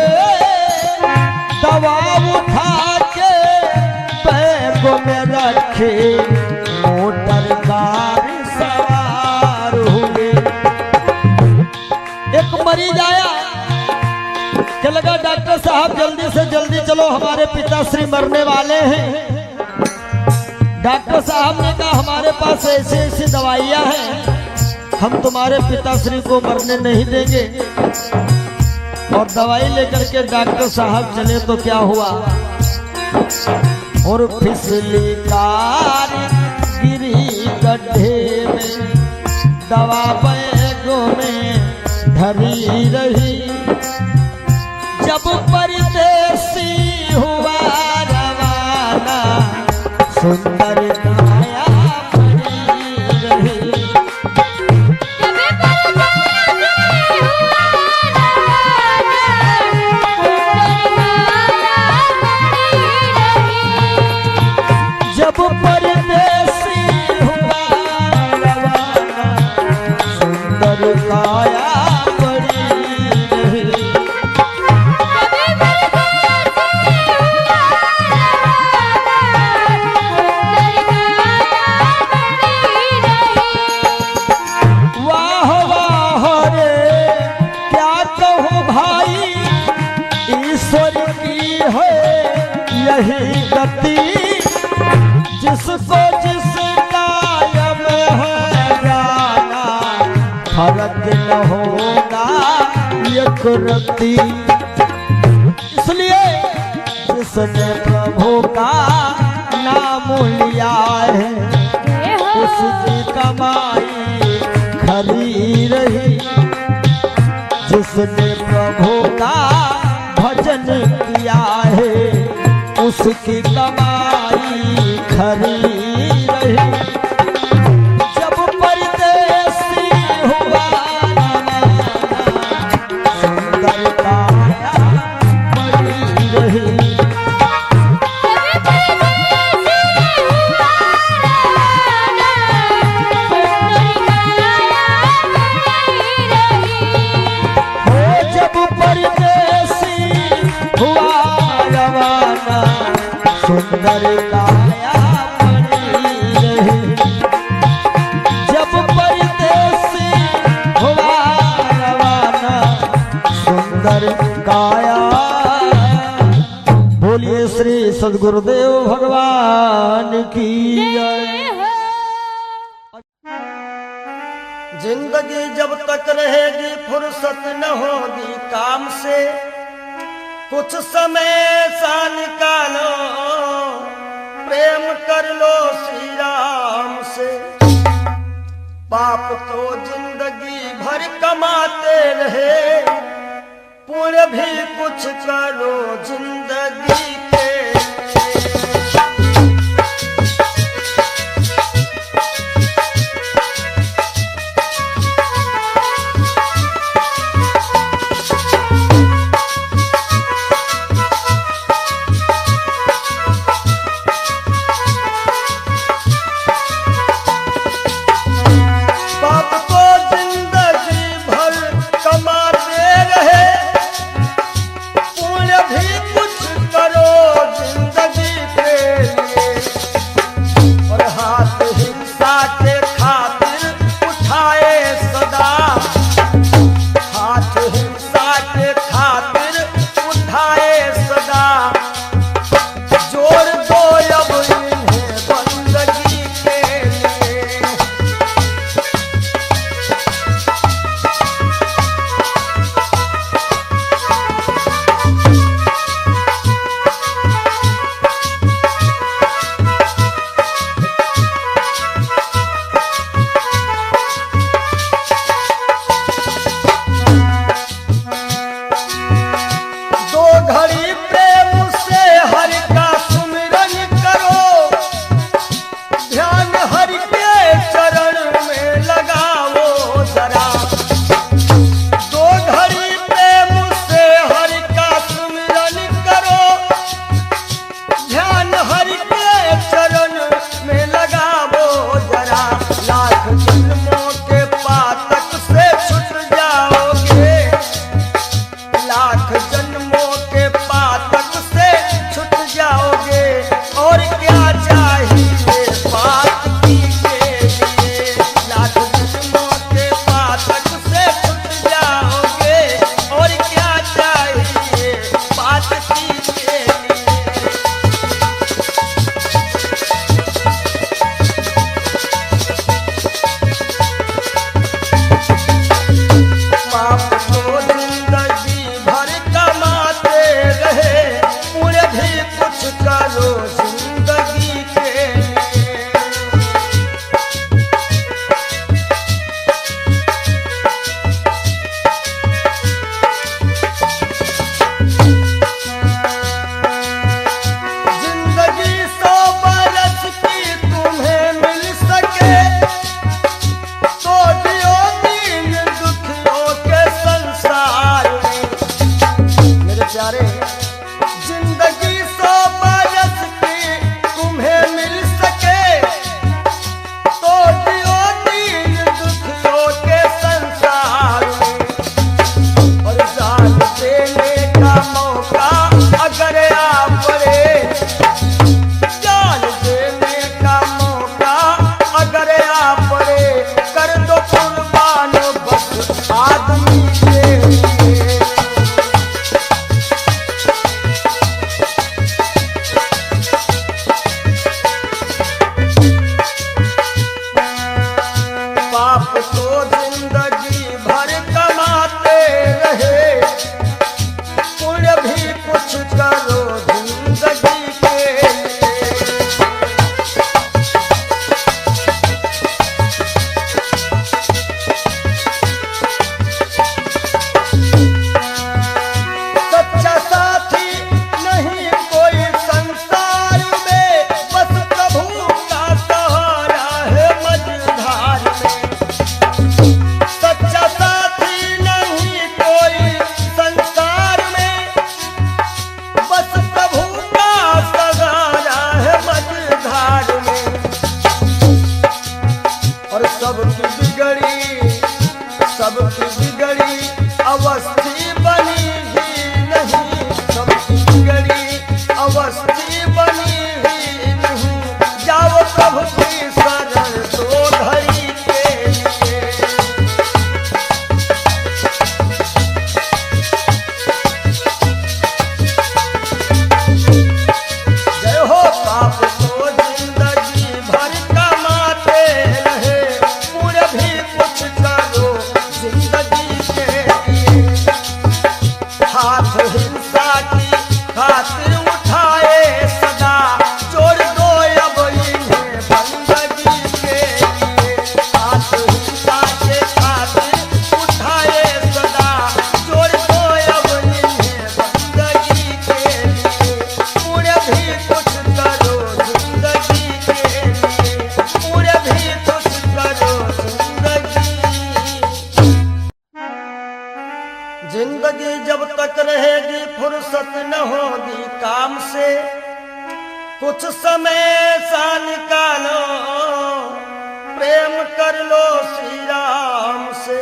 दवा उठा के बैग में रखे, मोटर कार सवार हुए। एक मरीज आया कि लगा डॉक्टर साहब जल्दी से जल्दी चलो, हमारे पिताश्री मरने वाले हैं। डॉक्टर साहब ने कहा हमारे पास ऐसी ऐसी दवाइयां हैं, हम तुम्हारे पिताश्री को मरने नहीं देंगे। और दवाई लेकर के डॉक्टर साहब चले तो क्या हुआ, और फिसली कार गिरी गड्ढे में, दवा बैगों में धरी रही, जब परदेसी हुआ रवाना, सुंदर काया पड़ी रही। जब परदेसी हुआ रवाना, सुंदर काया पड़ी रही। वाह वाह रे क्या कहूँ भाई, ईश्वर की है यही गति, जिसको जिस कायम है जाना, फर्क न होगा एक रत्ती। इसलिए जिसने प्रभु का नाम लिया है, उसकी कमाई खरी रही, जिसने प्रभु का भजन किया है, उसकी कमाई खरी रही, जब परदेसी हुआ रवाना, सुंदर काया पड़ी रही। सुंदर काया पड़ी रही, जब परदेसी हुआ रवाना, सुंदर काया। बोलिए श्री सद्गुरुदेव भगवान की जय। जिंदगी जब तक रहेगी फुर्सत न होगी काम से, कुछ समय सा निकालो प्रेम कर लो श्री राम से। पाप तो जिंदगी भर कमाते रहे, पुण्य भी कुछ करो जिंदगी के। सबकी बिगड़ी अवस्थी बनी ही नहीं, सबकी बिगड़ी अवस्थी बनी ही नहीं। जाओ प्रभु की शरण दो घड़ी के लिए। जय हो पाप को जिंदगी भर कमाते रहे, पूरे भी कुछ करो जिंदगी के लिए। हाथ हिंसा की खातिर उठाए सदा, जोड़ दो अब इन्हें बंदगी के लिए। हाथ हिंसा के खातिर उठाए सदा, जोड़ दो अब इन्हें बंदगी के लिए। पूरे भी कुछ करो जिंदगी के लिए, पूरे भी कुछ करो जिंदगी जब तक रहेगी फुर्सत न होगी काम से। कुछ समय सा निकालो, प्रेम कर लो श्री राम से।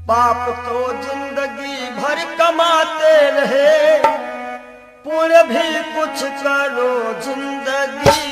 पाप तो जिंदगी भर कमाते रहे, पुण्य भी कुछ करो जिंदगी